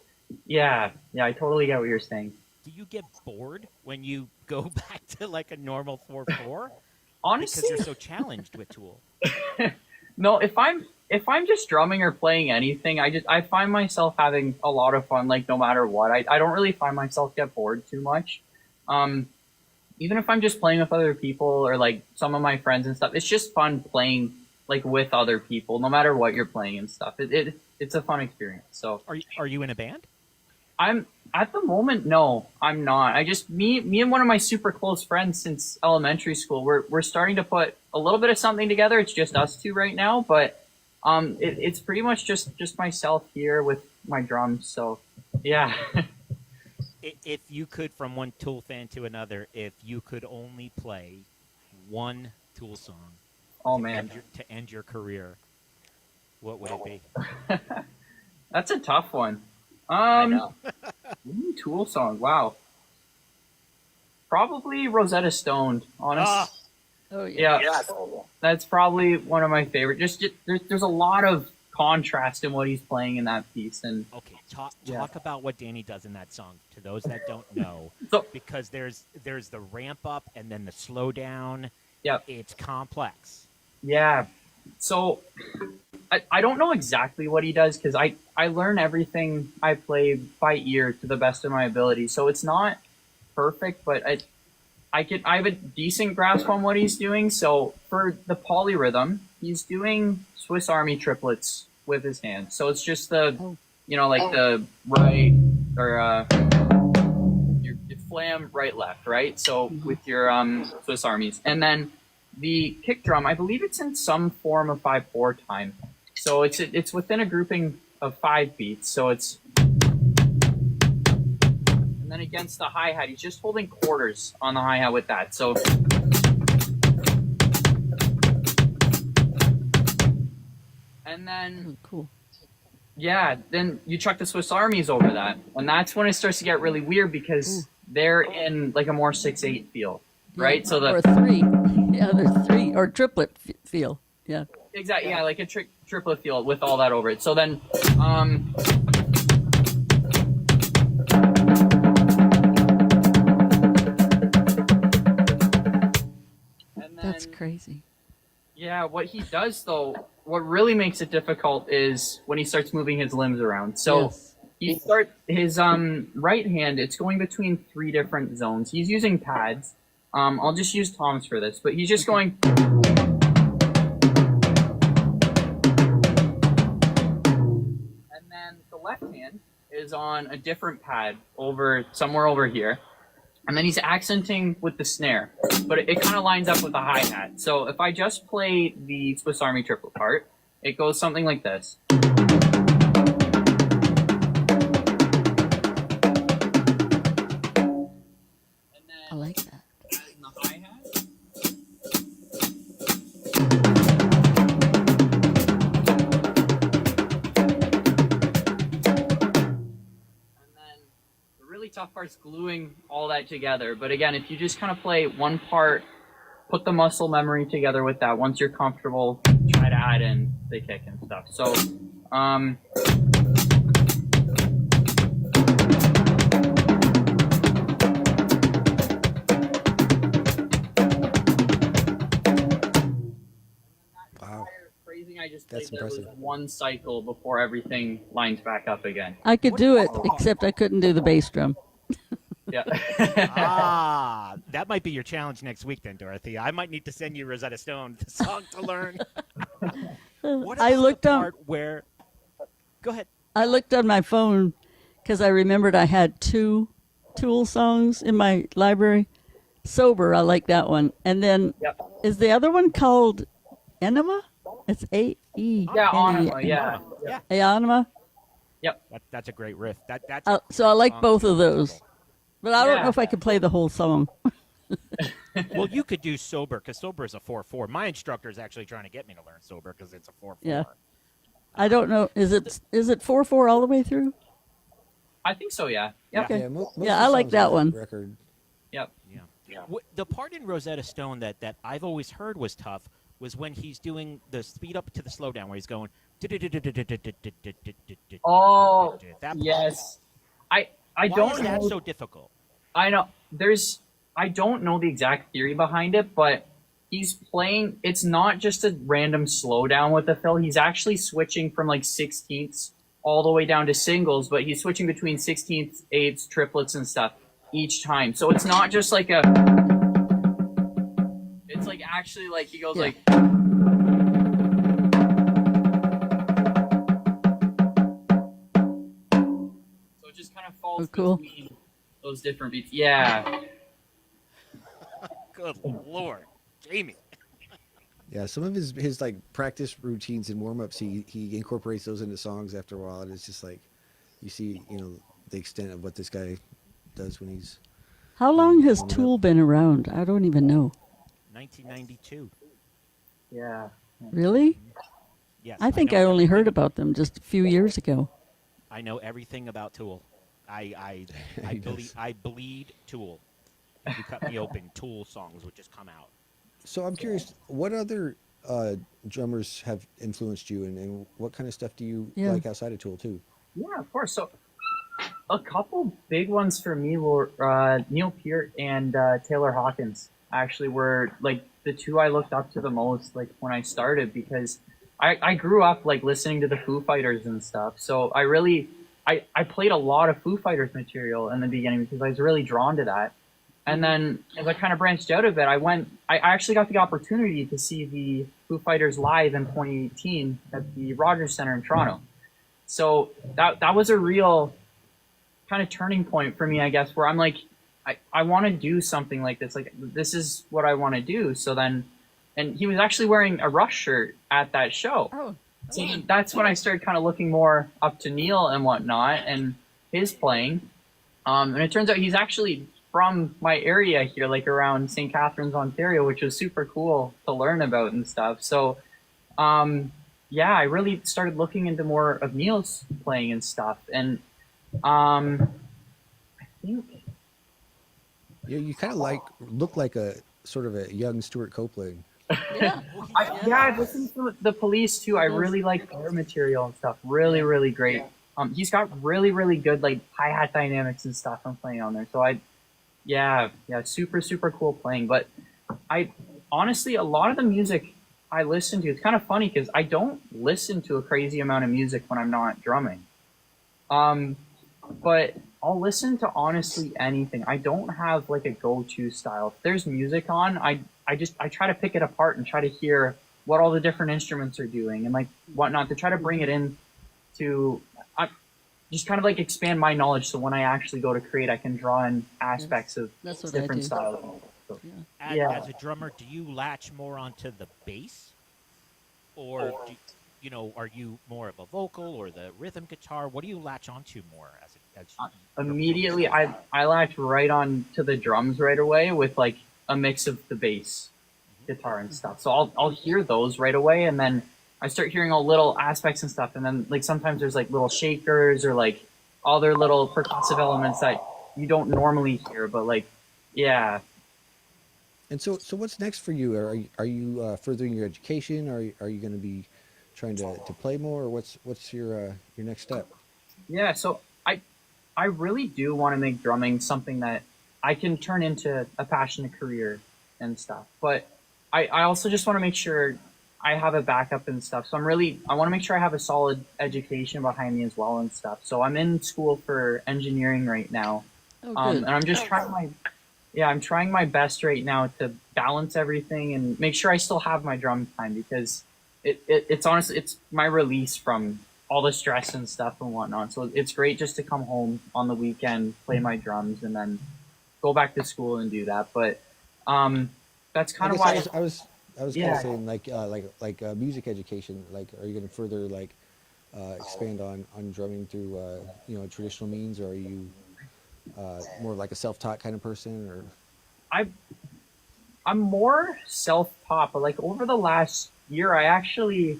S4: yeah, I totally get what you're saying.
S1: Do you get bored when you go back to like a normal 4/4?
S4: Honestly,
S1: because you're so challenged with Tool.
S4: No, if I'm just drumming or playing anything, I find myself having a lot of fun, like no matter what. I don't really find myself get bored too much. Even if I'm just playing with other people or like some of my friends and stuff, it's just fun playing like with other people, no matter what you're playing and stuff. It's a fun experience. So
S1: are you in a band?
S4: I'm at the moment, no, I'm not. Me and one of my super close friends since elementary school, we're starting to put a little bit of something together. It's just us two right now, but it's pretty much just myself here with my drums. So yeah.
S1: If you could, from one Tool fan to another, if you could only play one Tool song, to end your career, what would it be?
S4: That's a tough one.
S1: I know.
S4: Tool song, wow. Probably Rosetta Stone, honestly.
S2: Oh yeah.
S4: That's probably one of my favorite. There's a lot of contrast in what he's playing in that piece. And
S1: okay, talk about what Danny does in that song to those that don't know, because there's the ramp up and then the slow down.
S4: Yeah,
S1: it's complex.
S4: Yeah, so I don't know exactly what he does because I learn everything I play by ear to the best of my ability. So it's not perfect, but I have a decent grasp on what he's doing. So for the polyrhythm, he's doing Swiss Army triplets with his hands. So it's just the the right or your flam right left, right? So with your Swiss Armies, and then the kick drum, I believe it's in some form of 5/4 time. So it's within a grouping of 5 beats. So it's, and then against the hi-hat, he's just holding quarters on the hi-hat with that. So And then
S2: Oh, cool.
S4: yeah, then you chuck the Swiss Armies over that, and that's when it starts to get really weird because they're in like a more 6/8 feel, right?
S2: Yeah,
S4: So
S2: or
S4: the
S2: three. Yeah, there's three or triplet feel. Yeah.
S4: exactly, yeah, like a triplet feel with all that over it. So then, and
S2: That's
S4: then
S2: crazy.
S4: yeah, what he does though, what really makes it difficult is when he starts moving his limbs around. So
S2: Yes.
S4: he start his right hand. It's going between 3 different zones. He's using pads. I'll just use Tom's for this, but he's just going. And then the left hand is on a different pad over somewhere over here. And then he's accenting with the snare, but it kind of lines up with the hi-hat. So if I just play the Swiss Army triplet part, it goes something like this. And then
S2: I like that.
S4: adding the hi-hat. And then the really tough part's gluing all that together. But again, if you just kind of play one part, put the muscle memory together with that. Once you're comfortable, try to add in the kick and stuff. So,
S3: Wow.
S4: phrasing I just
S3: That's
S4: played there was
S3: impressive.
S4: one cycle before everything lines back up again.
S2: I could do it, except I couldn't do the bass drum.
S4: Yeah.
S1: That might be your challenge next week then, Dorothea. I might need to send you Rosetta Stone, the song to learn. What
S2: I
S1: about
S2: looked
S1: the
S2: up.
S1: part where... Go ahead.
S2: I looked on my phone because I remembered I had 2 Tool songs in my library. Sober, I like that one. And then
S4: Yep.
S2: is the other one called Enema? It's A-E.
S4: Yeah, Anima, yeah.
S1: Yeah,
S2: Anima.
S1: that's a great riff. That's
S2: So I like
S1: song.
S2: both of those. But I don't
S4: Yeah.
S2: know if I could play the whole song.
S1: Well, you could do Sober, because Sober is a 4/4. My instructor is actually trying to get me to learn Sober, because it's a 4/4.
S2: Yeah. I don't know. Is it 4/4 all the way through?
S4: I think so, yeah. Yep.
S2: Okay.
S3: Yeah, most
S2: Yeah,
S3: of the
S2: I like
S3: songs
S2: that
S3: on
S2: one.
S3: Record.
S4: Yep.
S1: Yeah. The part in Rosetta Stone that I've always heard was tough was when he's doing the speed up to the slow down, where he's going.
S4: Oh,
S1: That
S4: yes. I
S1: Why
S4: don't
S1: is that
S4: know.
S1: so difficult?
S4: I know I don't know the exact theory behind it, but he's playing. It's not just a random slowdown with the fill. He's actually switching from like 16ths all the way down to singles, but he's switching between 16ths, 8ths, triplets, and stuff each time. So it's not just like a. It's like actually like he goes
S2: Yeah.
S4: like. So it just kind of falls
S2: Oh, cool.
S4: between those different beats. Yeah.
S1: Good Lord, Jamie.
S3: Yeah, some of his like practice routines and warm ups, he incorporates those into songs after a while, and it's just like you see, the extent of what this guy does when he's.
S2: How long has
S3: warming up.
S2: Tool been around? I don't even know.
S1: 1992.
S4: Yeah.
S2: Really?
S1: Yes.
S2: I think
S1: know
S2: I only heard
S1: everything-
S2: about them just a few years ago.
S1: I know everything about Tool. I
S3: He
S1: believe
S3: does.
S1: I bleed Tool. If you cut me open, Tool songs would just come out.
S3: So I'm curious, what other drummers have influenced you, and what kind of stuff do you
S2: Yeah.
S3: like outside of Tool too?
S4: Yeah, of course. So a couple big ones for me were Neil Peart and Taylor Hawkins. Actually, were like the two I looked up to the most, like when I started, because I grew up like listening to the Foo Fighters and stuff. So I played a lot of Foo Fighters material in the beginning because I was really drawn to that. And then as I kind of branched out a bit, I actually got the opportunity to see the Foo Fighters live in 2018 at the Rogers Center in Toronto. So that was a real kind of turning point for me, I guess, where I'm like, I want to do something like this. Like, this is what I want to do. So then, and he was actually wearing a Rush shirt at that show.
S2: Oh.
S4: So then that's when I started kind of looking more up to Neil and whatnot and his playing. And it turns out he's actually from my area here, like around St. Catharines, Ontario, which was super cool to learn about and stuff. So, yeah, yeah, I really started looking into more of Neil's playing and stuff. And I think
S3: You kind of look like a sort of a young Stuart Copeland.
S2: Yeah.
S4: I've listened to the Police too. I really like their material and stuff. Really, really great. He's got really, really good like hi-hat dynamics and stuff I'm playing on there. So yeah, super, super cool playing. But I honestly, a lot of the music I listen to, it's kind of funny because I don't listen to a crazy amount of music when I'm not drumming. But I'll listen to honestly anything. I don't have like a go-to style. If there's music on, I try to pick it apart and try to hear what all the different instruments are doing and like whatnot to try to bring it in to just kind of like expand my knowledge. So when I actually go to create, I can draw in aspects of different styles. So,
S1: As a drummer, do you latch more onto the bass, or are you more of a vocal or the rhythm guitar? What do you latch onto more
S4: immediately? I latch right on to the drums right away with like a mix of the bass guitar and stuff. So I'll hear those right away, and then I start hearing all little aspects and stuff, and then like sometimes there's like little shakers or like other little percussive elements that you don't normally hear, but like yeah.
S3: And so what's next for you? Are you furthering your education? Are you going to be trying to play more, or what's your next step?
S4: Yeah, so I really do want to make drumming something that I can turn into a passionate career and stuff. But I also just want to make sure I have a backup and stuff. So I want to make sure I have a solid education behind me as well and stuff. So I'm in school for engineering right now. And I'm just I'm trying my best right now to balance everything and make sure I still have my drum time, because it's honestly, it's my release from all the stress and stuff and whatnot. So it's great just to come home on the weekend, play my drums, and then go back to school and do that. But that's kind of why
S3: I was kind of saying like music education. Like, are you going to further like expand on drumming through traditional means, or are you more like a self-taught kind of person? Or
S4: I'm more self-taught, but like over the last year, I actually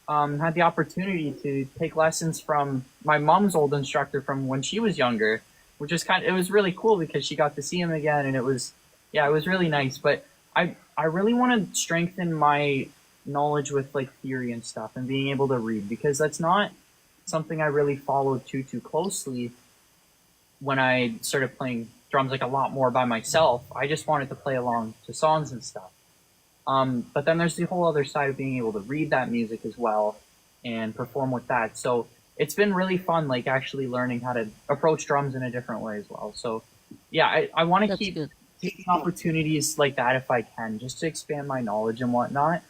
S4: had the opportunity to take lessons from my mom's old instructor from when she was younger, which is it was really cool because she got to see him again, and it was really nice. But I really want to strengthen my knowledge with like theory and stuff and being able to read, because that's not something I really followed too closely when I started playing drums like a lot more by myself. I just wanted to play along to songs and stuff. But then there's the whole other side of being able to read that music as well and perform with that. So it's been really fun, like actually learning how to approach drums in a different way as well. So yeah, I want to keep taking opportunities like that if I can, just to expand my knowledge and whatnot.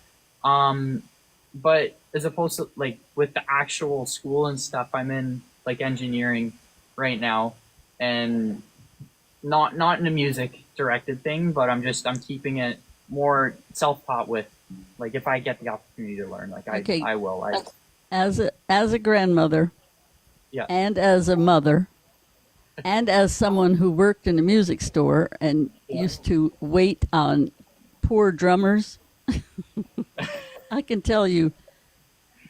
S4: But as opposed to like with the actual school and stuff, I'm in like engineering right now, and not in a music directed thing, but I'm keeping it more self-taught with, like, if I get the opportunity to learn, like I will.
S2: As a grandmother, and as a mother, and as someone who worked in a music store and used to wait on poor drummers, I can tell you,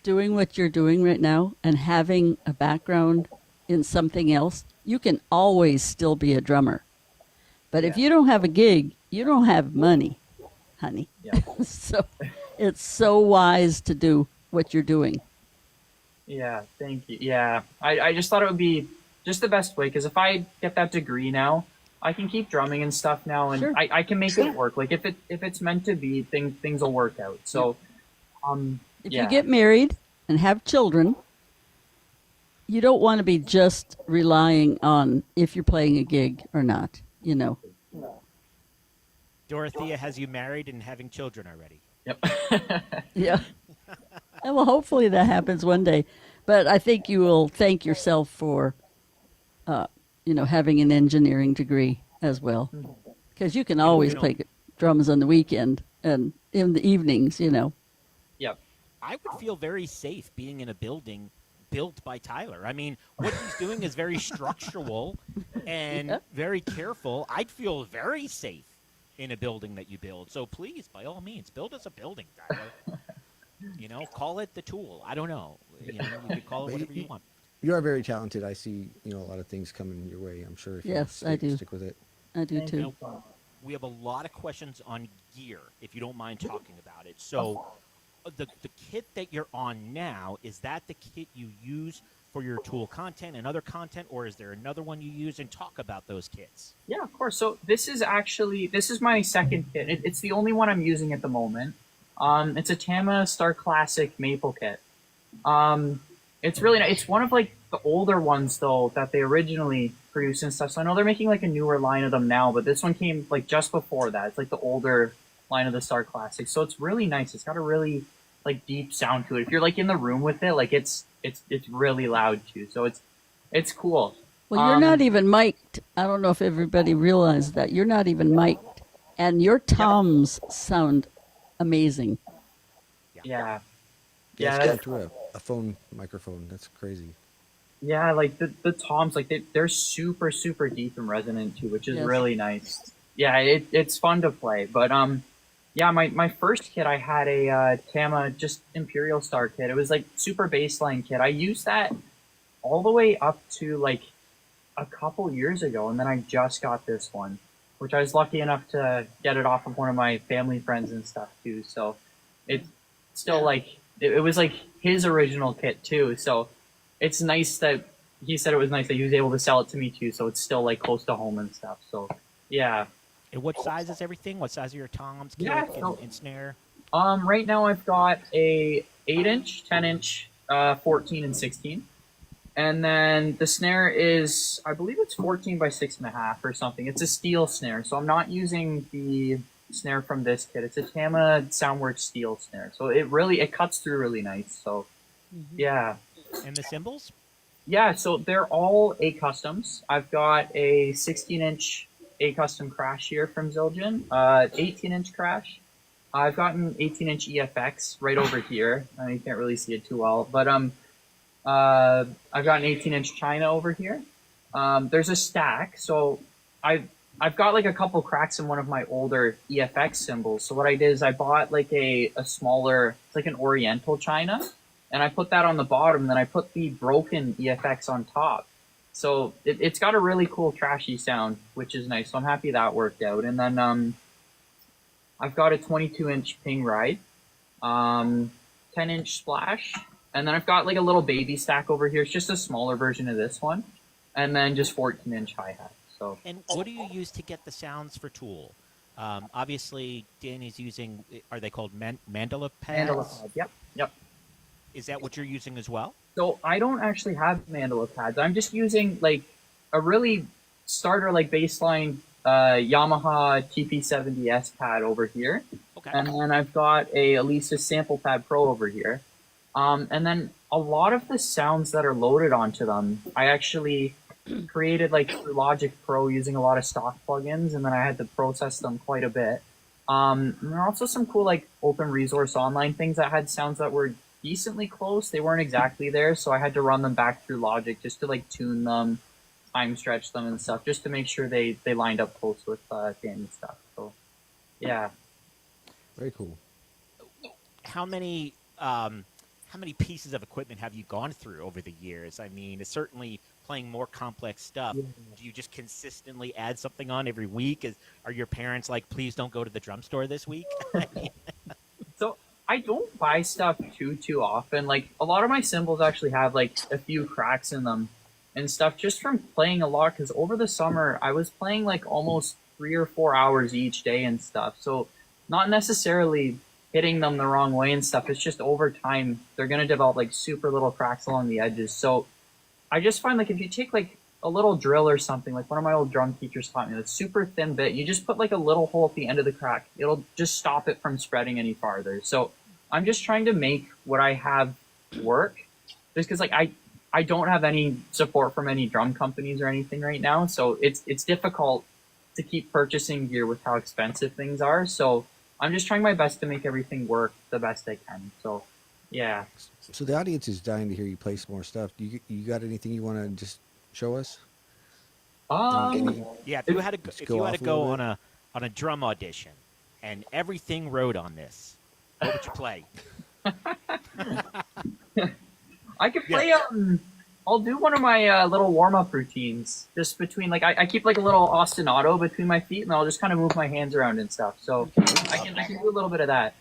S2: doing what you're doing right now and having a background in something else, you can always still be a drummer. But if you don't have a gig, you don't have money, honey.
S4: Yeah.
S2: So it's so wise to do what you're doing.
S4: Yeah, thank you. Yeah, I just thought it would be just the best way, because if I get that degree now, I can keep drumming and stuff now, and I can make it work. Like if it's meant to be, things will work out. So,
S2: if you get married and have children, you don't want to be just relying on if you're playing a gig or not,
S1: Dorothea has you married and having children already.
S4: Yep.
S2: Yeah. And well, hopefully that happens one day. But I think you will thank yourself for, having an engineering degree as well. Because you can always play drums on the weekend and in the evenings,
S4: Yep.
S1: I would feel very safe being in a building built by Tyler. I mean, what he's doing is very structural and very careful. I'd feel very safe in a building that you build. So please, by all means, build us a building, Tyler. You know, call it the tool. I don't know. You know, you could call it whatever you want.
S3: You are very talented. I see, a lot of things coming your way. I'm sure if
S2: Yes,
S3: you
S2: I do.
S3: stick with it.
S2: I do
S4: Thank
S2: too.
S4: you.
S1: We have a lot of questions on gear, if you don't mind talking about it. So, the kit that you're on now, is that the kit you use for your tool content and other content, or is there another one you use? And talk about those kits.
S4: Yeah, of course. So this is my second kit. It's the only one I'm using at the moment. It's a Tama Star Classic Maple kit. It's really nice. It's one of like the older ones though that they originally produced and stuff. So I know they're making like a newer line of them now, but this one came like just before that. It's like the older line of the Star Classic. So it's really nice. It's got a really like deep sound to it. If you're like in the room with it, like it's really loud too. So it's cool.
S2: Well, you're not even mic'd. I don't know if everybody realized that. You're not even mic'd. And your toms sound amazing.
S4: Yeah.
S3: Yeah,
S4: Yeah,
S3: it's got through a phone microphone. That's crazy.
S4: Yeah, like the toms, like they're super super deep and resonant too, which is
S2: Yes.
S4: really nice. Yeah, it's fun to play. But yeah, my first kit I had a Tama just Imperial Star kit. It was like super baseline kit. I used that all the way up to like a couple years ago, and then I just got this one, which I was lucky enough to get it off of one of my family friends and stuff too. So it's still like it was like his original kit too. So it's nice that he said it was nice that he was able to sell it to me too. So it's still like close to home and stuff. So yeah.
S1: And what size is everything? What size are your toms, kick,
S4: Yeah,
S1: and snare?
S4: Right now I've got a 8-inch, 10-inch, 14 and 16. And then the snare is, I believe it's 14 by 6.5 or something. It's a steel snare, so I'm not using the snare from this kit. It's a Tama Soundworks steel snare, so it cuts through really nice. So yeah,
S1: And the cymbals?
S4: yeah. So they're all A customs. I've got a 16-inch A custom crash here from Zildjian, 18-inch crash. I've got an 18-inch EFX right over here. You can't really see it too well, but I've got an 18-inch China over here. There's a stack, so I've got like a couple cracks in one of my older EFX cymbals. So what I did is I bought like a smaller, it's like an Oriental China, and I put that on the bottom, and then I put the broken EFX on top. So it's got a really cool trashy sound, which is nice. So I'm happy that worked out. And then I've got a 22-inch Ping Ride, 10-inch Splash. And then I've got like a little baby stack over here. It's just a smaller version of this one. And then just 14-inch hi-hat. So.
S1: And what do you use to get the sounds for Tool? Obviously, Danny's using, are they called mandala pads?
S4: Mandala pads, yep.
S1: Is that what you're using as well?
S4: So I don't actually have mandala pads. I'm just using like a really starter like baseline Yamaha TP70S pad over here.
S1: Okay.
S4: And then I've got a Elisa Sample Pad Pro over here. And then a lot of the sounds that are loaded onto them, I actually created like through Logic Pro using a lot of stock plugins, and then I had to process them quite a bit. And there are also some cool like open resource online things that had sounds that were decently close. They weren't exactly there, so I had to run them back through Logic just to like tune them, time stretch them and stuff, just to make sure they lined up close with Danny's stuff. So yeah.
S3: Very cool.
S1: How many pieces of equipment have you gone through over the years? I mean, it's certainly playing more complex stuff.
S4: Yeah.
S1: Do you just consistently add something on every week? Are your parents like, please don't go to the drum store this week?
S4: So I don't buy stuff too often. Like a lot of my cymbals actually have like a few cracks in them and stuff just from playing a lot. Because over the summer I was playing like almost 3 or 4 hours each day and stuff. So not necessarily hitting them the wrong way and stuff. It's just over time they're gonna develop like super little cracks along the edges. So I just find like if you take like a little drill or something, like one of my old drum teachers taught me, that's super thin bit, you just put like a little hole at the end of the crack. It'll just stop it from spreading any farther. So I'm just trying to make what I have work, just because like I don't have any support from any drum companies or anything right now. So it's difficult to keep purchasing gear with how expensive things are. So I'm just trying my best to make everything work the best I can. So yeah.
S3: So the audience is dying to hear you play some more stuff. You got anything you want to just show us?
S1: Yeah, if you had to go
S3: off
S1: on a drum audition and everything rode on this, what would you play?
S4: I could play. I'll do one of my little warm-up routines just between I keep like a little ostinato between my feet, and I'll just kind of move my hands around and stuff. So I can do a little bit of that.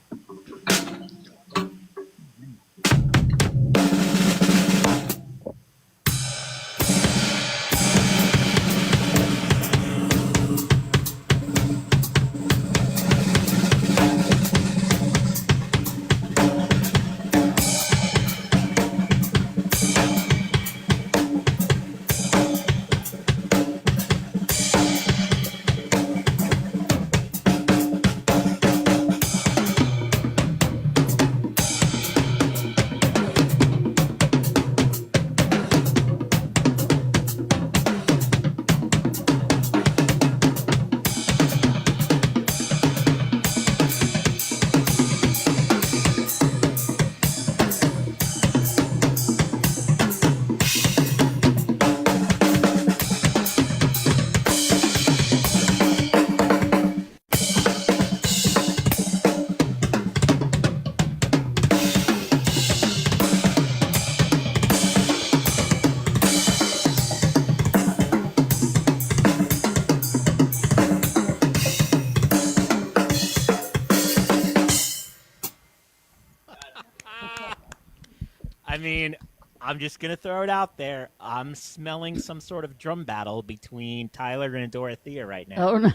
S1: I mean, I'm just going to throw it out there. I'm smelling some sort of drum battle between Tyler and Dorothea right now.
S2: Oh, no.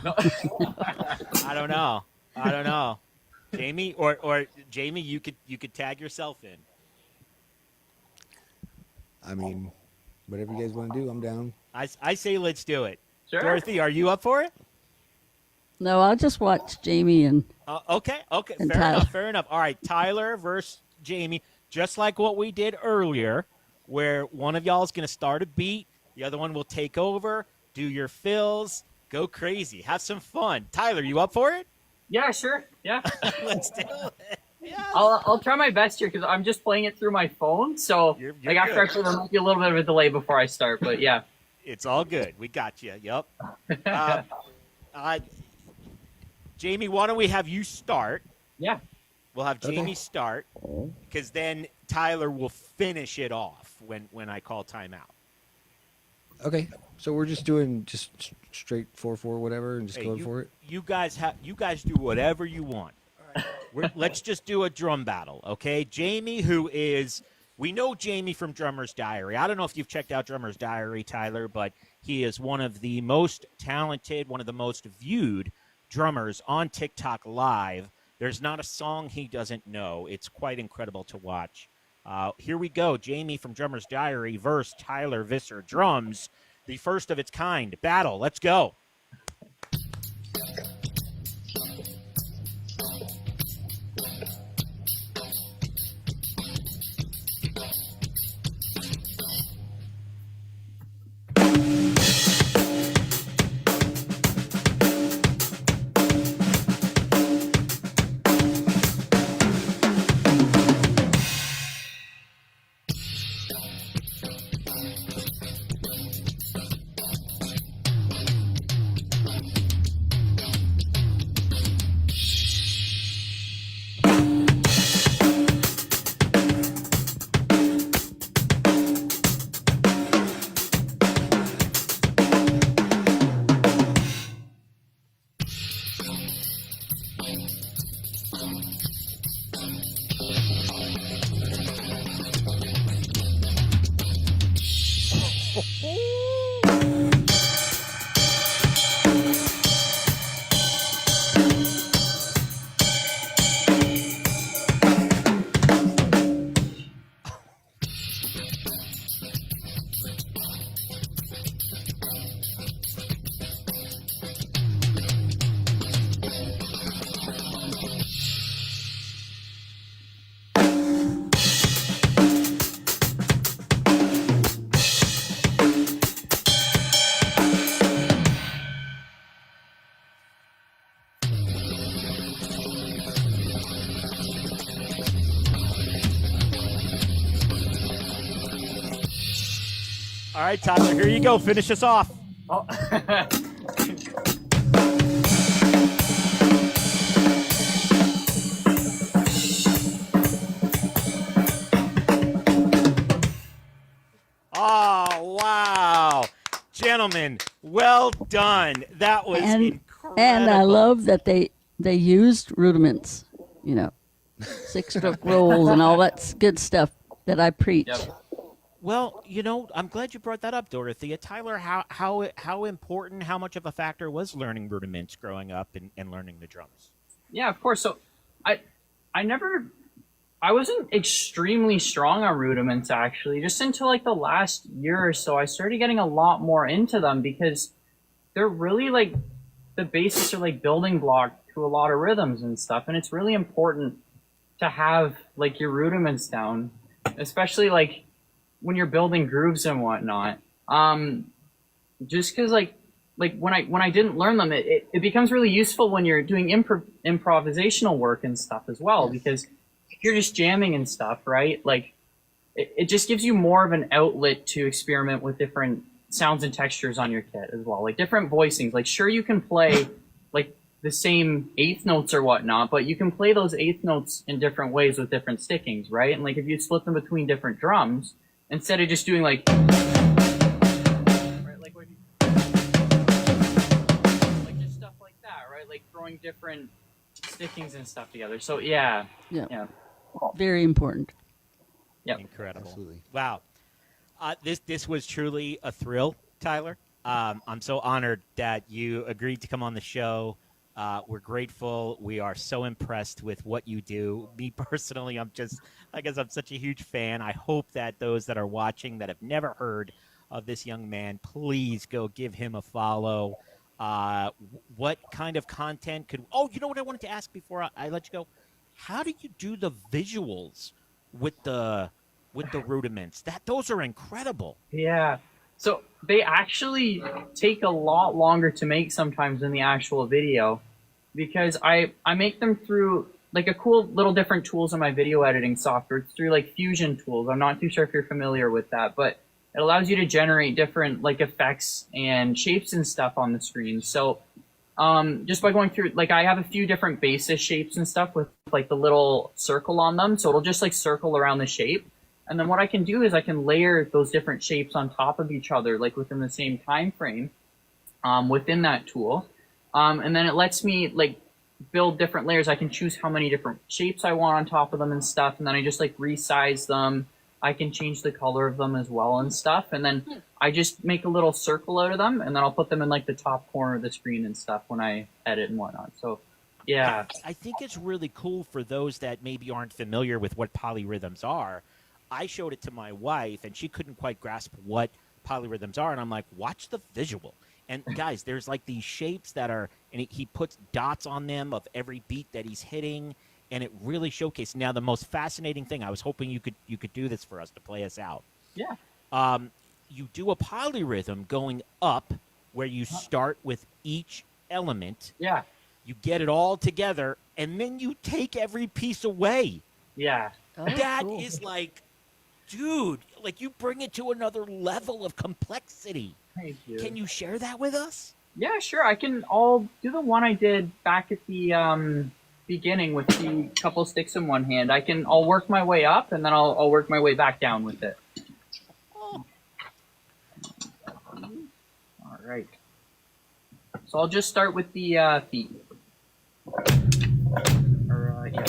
S1: I don't know. Jamie or Jamie, you could tag yourself in.
S3: I mean, whatever you guys want to do, I'm down.
S1: I say let's do it.
S4: Sure.
S1: Dorothy, are you up for it?
S2: No, I'll just watch Jamie and
S1: Okay.
S2: And
S1: Fair enough. All right, Tyler versus Jamie, just like what we did earlier, where one of y'all is going to start a beat, the other one will take over, do your fills, go crazy, have some fun. Tyler, you up for it?
S4: Yeah, sure. Yeah.
S1: Let's do it. Yeah.
S4: I'll try my best here because I'm just playing it through my phone. So
S1: You're
S4: after I
S1: good.
S4: play, there might be a little bit of a delay before I start. But yeah.
S1: It's all good. We got you. Yep. Jamie, why don't we have you start?
S4: Yeah.
S1: We'll have Jamie start, because then Tyler will finish it off when I call timeout.
S3: Okay, so we're just doing straight 4/4 whatever and just
S1: Hey,
S3: going for it.
S1: You guys do whatever you want. Let's just do a drum battle, okay? Jamie, we know Jamie from Drummer's Diary. I don't know if you've checked out Drummer's Diary, Tyler, but he is one of the most talented, one of the most viewed drummers on TikTok Live. There's not a song he doesn't know. It's quite incredible to watch. Here we go. Jamie from Drummer's Diary versus Tyler Visser drums. The first of its kind battle. Let's go. All right, Tyler, here you go. Finish us off.
S4: Oh.
S1: Well done. That was incredible.
S2: And I love that they used rudiments, 6-stroke rolls and all that good stuff that I preach.
S4: Yep.
S1: Well, I'm glad you brought that up, Dorothea. Tyler, how important, how much of a factor was learning rudiments growing up and learning the drums?
S4: Yeah, of course. So I wasn't extremely strong on rudiments, actually. Just until like the last year or so, I started getting a lot more into them because they're really like the basis or like building block to a lot of rhythms and stuff. And it's really important to have like your rudiments down, especially like when you're building grooves and whatnot. Just because like when I didn't learn them, it becomes really useful when you're doing improvisational work and stuff as well, because if you're just jamming and stuff, right? Like it just gives you more of an outlet to experiment with different sounds and textures on your kit as well, like different voicings. Like sure, you can play like the same eighth notes or whatnot, but you can play those eighth notes in different ways with different stickings, right? And like if you split them between different drums, instead of just doing like, right, like just stuff like that, right? Like throwing different stickings and stuff together. So yeah.
S2: Very important.
S4: Yeah,
S1: incredible.
S3: Absolutely.
S1: Wow. This was truly a thrill, Tyler. I'm so honored that you agreed to come on the show. We're grateful. We are so impressed with what you do. Me personally, I'm such a huge fan. I hope that those that are watching that have never heard of this young man, please go give him a follow. What kind of content could? Oh, you know what I wanted to ask before I let you go? How do you do the visuals with the rudiments? Those are incredible.
S4: Yeah. So they actually take a lot longer to make sometimes than the actual video, because I make them through like a cool little different tools in my video editing software. It's through like Fusion tools. I'm not too sure if you're familiar with that, but it allows you to generate different like effects and shapes and stuff on the screen. So just by going through, like I have a few different basis shapes and stuff with like the little circle on them. So it'll just like circle around the shape. And then what I can do is I can layer those different shapes on top of each other, like within the same time frame within that tool. And then it lets me like build different layers. I can choose how many different shapes I want on top of them and stuff. And then I just like resize them. I can change the color of them as well and stuff. And then I just make a little circle out of them, and then I'll put them in like the top corner of the screen and stuff when I edit and whatnot. So yeah.
S1: I think it's really cool for those that maybe aren't familiar with what polyrhythms are. I showed it to my wife, and she couldn't quite grasp what polyrhythms are. And I'm like, watch the visual. And guys, there's like these shapes that are, and he puts dots on them of every beat that he's hitting, and it really showcases. Now, the most fascinating thing, I was hoping you could do this for us to play us out.
S4: Yeah.
S1: You do a polyrhythm going up, where you start with each element.
S4: Yeah.
S1: You get it all together, and then you take every piece away.
S4: Yeah.
S2: Oh,
S4: That
S2: cool.
S1: is like, dude, like you bring it to another level of complexity.
S4: Thank you.
S1: Can you share that with us?
S4: Yeah, sure. I'll do the one I did back at the beginning with the couple sticks in one hand. I'll work my way up, and then I'll work my way back down with it.
S1: Oh.
S4: All right. So I'll just start with the feet. Yeah.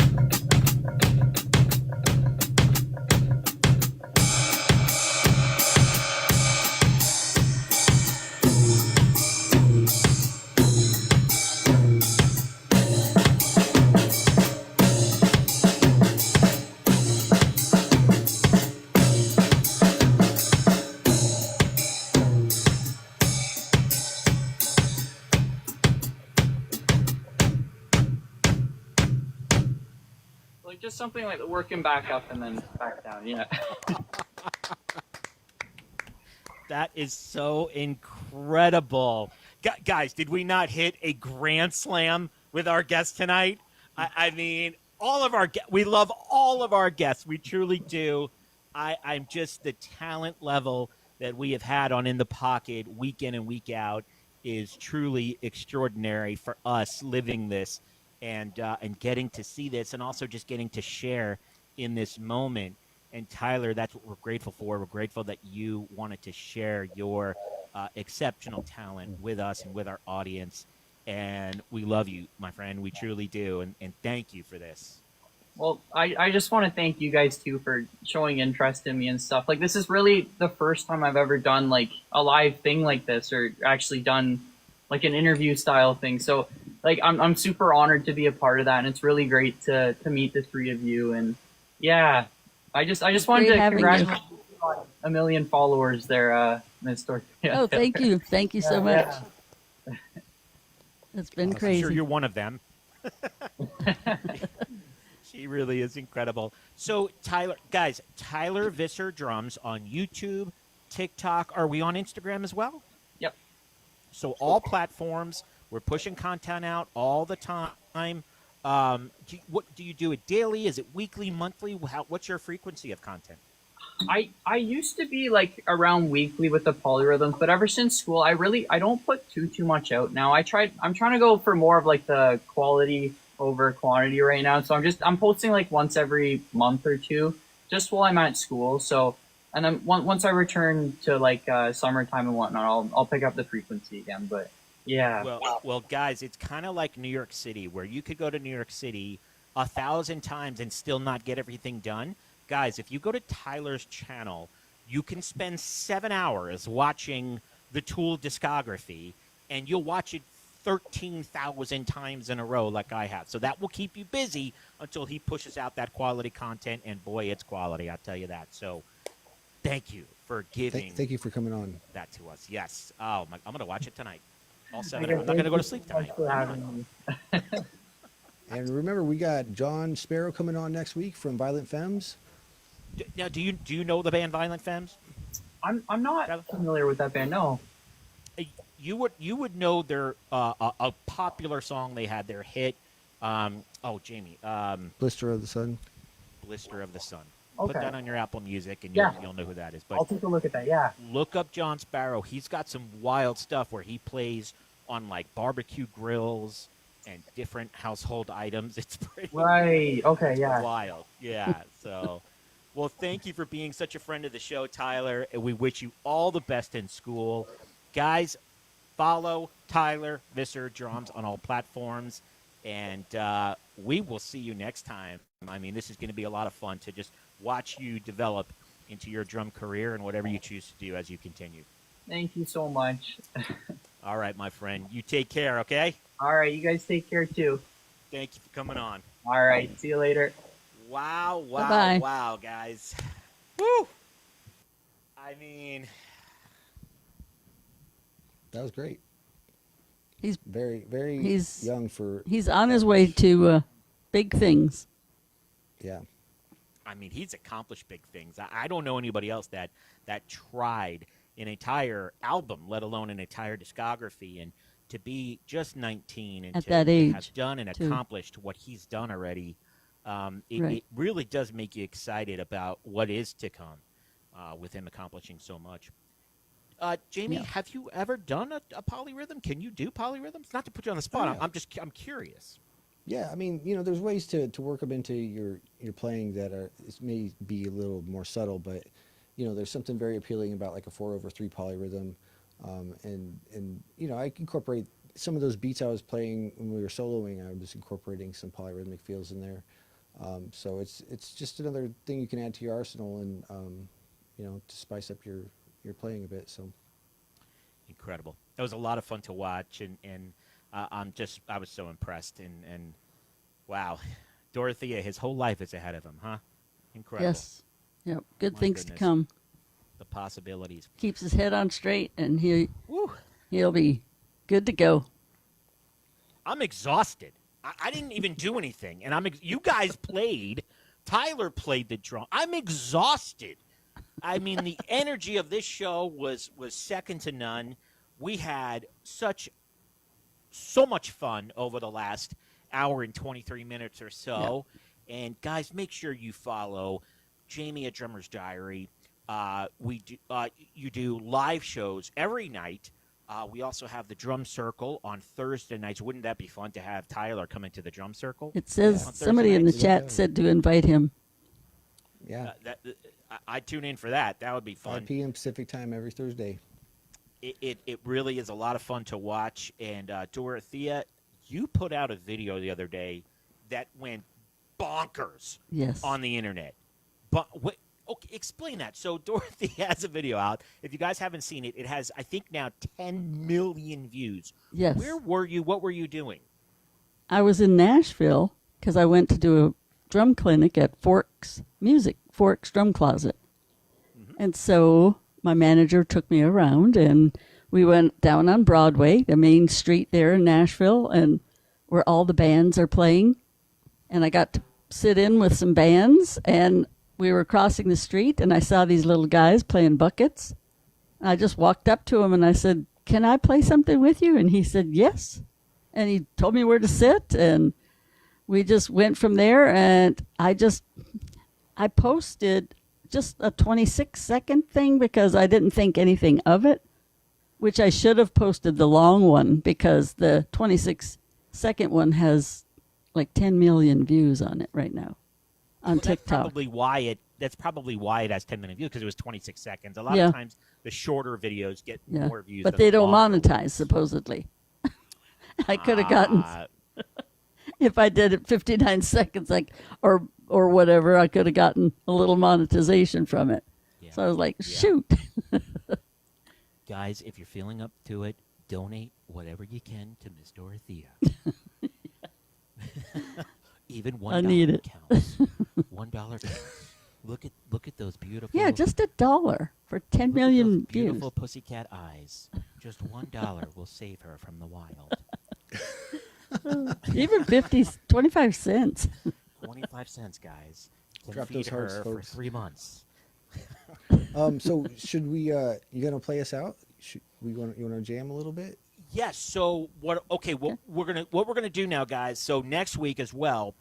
S4: Just something like working back up and then back down, yeah.
S1: That is so incredible. Guys, did we not hit a grand slam with our guest tonight? I mean, we love all of our guests. We truly do. I'm just, the talent level that we have had on In the Pocket week in and week out is truly extraordinary for us living this. And getting to see this, and also just getting to share in this moment. And Tyler, that's what we're grateful for. We're grateful that you wanted to share your exceptional talent with us and with our audience. And we love you, my friend. We truly do. And thank you for this.
S4: Well, I just want to thank you guys too for showing interest in me and stuff. Like, this is really the first time I've ever done like a live thing like this, or actually done like an interview style thing. So like I'm super honored to be a part of that, and it's really great to meet the three of you. And yeah, I just wanted to congratulate you on 1 million followers there, Ms. Dorothea.
S2: Oh, thank you. Thank you so much.
S4: Yeah.
S2: It's been
S1: I'm
S2: crazy.
S1: sure you're one of them. She really is incredible. So, Tyler, guys, Tyler Visser Drums on YouTube, TikTok. Are we on Instagram as well?
S4: Yep.
S1: So, all platforms. We're pushing content out all the time. What do you do it daily? Is it weekly, monthly? What's your frequency of content?
S4: I used to be like around weekly with the polyrhythms, but ever since school, I don't put too much out now. I'm trying to go for more of like the quality over quantity right now. So I'm posting like once every month or two, just while I'm at school. So, and then once I return to like summertime and whatnot, I'll pick up the frequency again. But yeah.
S1: Well, guys, it's kind of like New York City, where you could go to New York City 1,000 times and still not get everything done. Guys, if you go to Tyler's channel, you can spend 7 hours watching the Tool discography, and you'll watch it 13,000 times in a row like I have. So that will keep you busy until he pushes out that quality content, and boy, it's quality, I'll tell you that. So thank you for giving
S3: Thank you for coming on.
S1: that to us. Yes. Oh, I'm going to watch it tonight. All 7 hours. I'm not going to go to sleep tonight.
S3: And remember, we got John Sparrow coming on next week from Violent Femmes.
S1: Now, do you know the band Violent Femmes?
S4: I'm not familiar with that band. No.
S1: You would know their a popular song they had, their hit. Jamie.
S3: Blister of the Sun.
S1: Blister of the Sun.
S4: Okay.
S1: Put that on your Apple Music, and you'll know who that is. But
S4: I'll take a look at that. Yeah.
S1: look up John Sparrow. He's got some wild stuff where he plays on like barbecue grills and different household items. It's pretty
S4: Right. Okay. Yeah.
S1: wild. Yeah. So, well, thank you for being such a friend of the show, Tyler. And we wish you all the best in school, guys. Follow Tyler Visser Drums on all platforms, and we will see you next time. I mean, this is going to be a lot of fun to just watch you develop into your drum career and whatever you choose to do as you continue.
S4: Thank you so much.
S1: All right, my friend. You take care, okay?
S4: All right. You guys take care too.
S1: Thank you for coming on.
S4: All right. See you later.
S1: Wow,
S2: Bye-bye.
S1: wow, guys. Woo! I mean,
S3: That was great.
S2: He's
S3: Very, very
S2: He's-
S3: young for.
S2: he's on his way to big things.
S3: Yeah.
S1: I mean, he's accomplished big things. I don't know anybody else that tried an entire album, let alone an entire discography, and to be just 19 and
S2: At
S1: to
S2: that age,
S1: have done and
S2: too.
S1: accomplished what he's done already.
S2: Right.
S1: It really does make you excited about what is to come with him accomplishing so much. Jamie,
S2: Yeah.
S1: have you ever done a polyrhythm? Can you do polyrhythms? Not to put you on the spot.
S3: Oh, yeah.
S1: I'm curious.
S3: Yeah, I mean, there's ways to work them into your playing that may be a little more subtle, but there's something very appealing about like a 4/3 polyrhythm, and I incorporate some of those beats I was playing when we were soloing. I was incorporating some polyrhythmic feels in there, so it's just another thing you can add to your arsenal, and to spice up your playing a bit. So
S1: Incredible. It was a lot of fun to watch, and I was so impressed, and wow, Dorothea, his whole life is ahead of him, huh? Incredible.
S2: Yes. Yep. Good
S1: My
S2: things to
S1: goodness.
S2: come.
S1: The possibilities.
S2: Keeps his head on straight, and
S1: Woo.
S2: he'll be good to go.
S1: I'm exhausted. I didn't even do anything, and you guys played. Tyler played the drum. I'm exhausted. I mean, the energy of this show was second to none. We had so much fun over the last hour and 23 minutes or so. Yeah. And guys, make sure you follow Jamie at Drummer's Diary. You do live shows every night. We also have the Drum Circle on Thursday nights. Wouldn't that be fun to have Tyler come into the Drum Circle?
S2: It says
S1: on
S2: somebody in the
S1: Thursday
S2: chat said to invite him.
S3: yeah,
S1: I'd tune in for that. That would be fun.
S3: 5 p.m. Pacific time every Thursday.
S1: It really is a lot of fun to watch. And Dorothea, you put out a video the other day that went bonkers
S2: Yes.
S1: on the internet. But okay, explain that. So Dorothea has a video out. If you guys haven't seen it, it has, I think, now 10 million views.
S2: Yes.
S1: Where were you? What were you doing?
S2: I was in Nashville because I went to do a drum clinic at Forks Drum Closet. And so my manager took me around, and we went down on Broadway, the main street there in Nashville, and where all the bands are playing. And I got to sit in with some bands, and we were crossing the street, and I saw these little guys playing buckets. I just walked up to him, and I said, "Can I play something with you?" And he said, "Yes." And he told me where to sit, and we just went from there. And I posted just a 26-second thing because I didn't think anything of it, which I should have posted the long one because the 26-second one has like 10 million views on it right now on TikTok.
S1: That's probably why it has 10 million views, because it was 26 seconds. A lot
S2: Yeah.
S1: of times the shorter videos get more views.
S2: But
S1: than
S2: they
S1: the
S2: don't
S1: longer
S2: monetize,
S1: ones.
S2: supposedly. I could have gotten, if I did it 59 seconds, or whatever, I could have gotten a little monetization from it.
S1: Yeah.
S2: So I was like, shoot.
S1: Guys, if you're feeling up to it, donate whatever you can to Miss Dorothea. Even $1
S2: I need it.
S1: counts. $1 counts. Look at those beautiful.
S2: Yeah, just $1 for 10
S1: look at
S2: million
S1: those
S2: views.
S1: beautiful pussycat eyes. Just $1 will save her from the wild.
S2: Even 25 cents.
S1: 25 cents, guys. Can
S3: Drop
S1: feed
S3: those hearts,
S1: her for
S3: folks.
S1: 3 months.
S3: So should we? You gonna play us out? You want to jam a little bit?
S1: Yes. So what? Okay. What we're gonna do now, guys. So next week as well,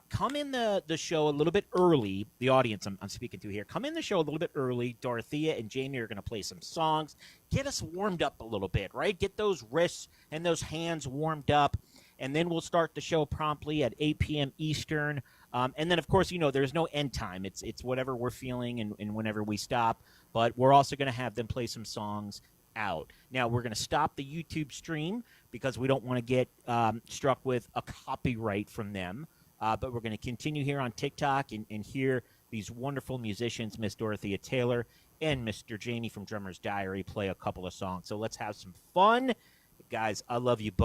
S1: come in the show a little bit early. The audience I'm speaking to here. Come in the show a little bit early. Dorothea and Jamie are gonna play some songs. Get us warmed up a little bit, right? Get those wrists and those hands warmed up, and then we'll start the show promptly at 8 p.m. Eastern. And then, of course, there's no end time. It's whatever we're feeling and whenever we stop. But we're also going to have them play some songs out. Now, we're going to stop the YouTube stream because we don't want to get struck with a copyright from them. But we're going to continue here on TikTok and hear these wonderful musicians, Miss Dorothea Taylor and Mr. Jamie from Drummer's Diary, play a couple of songs. So let's have some fun. Guys, I love you both.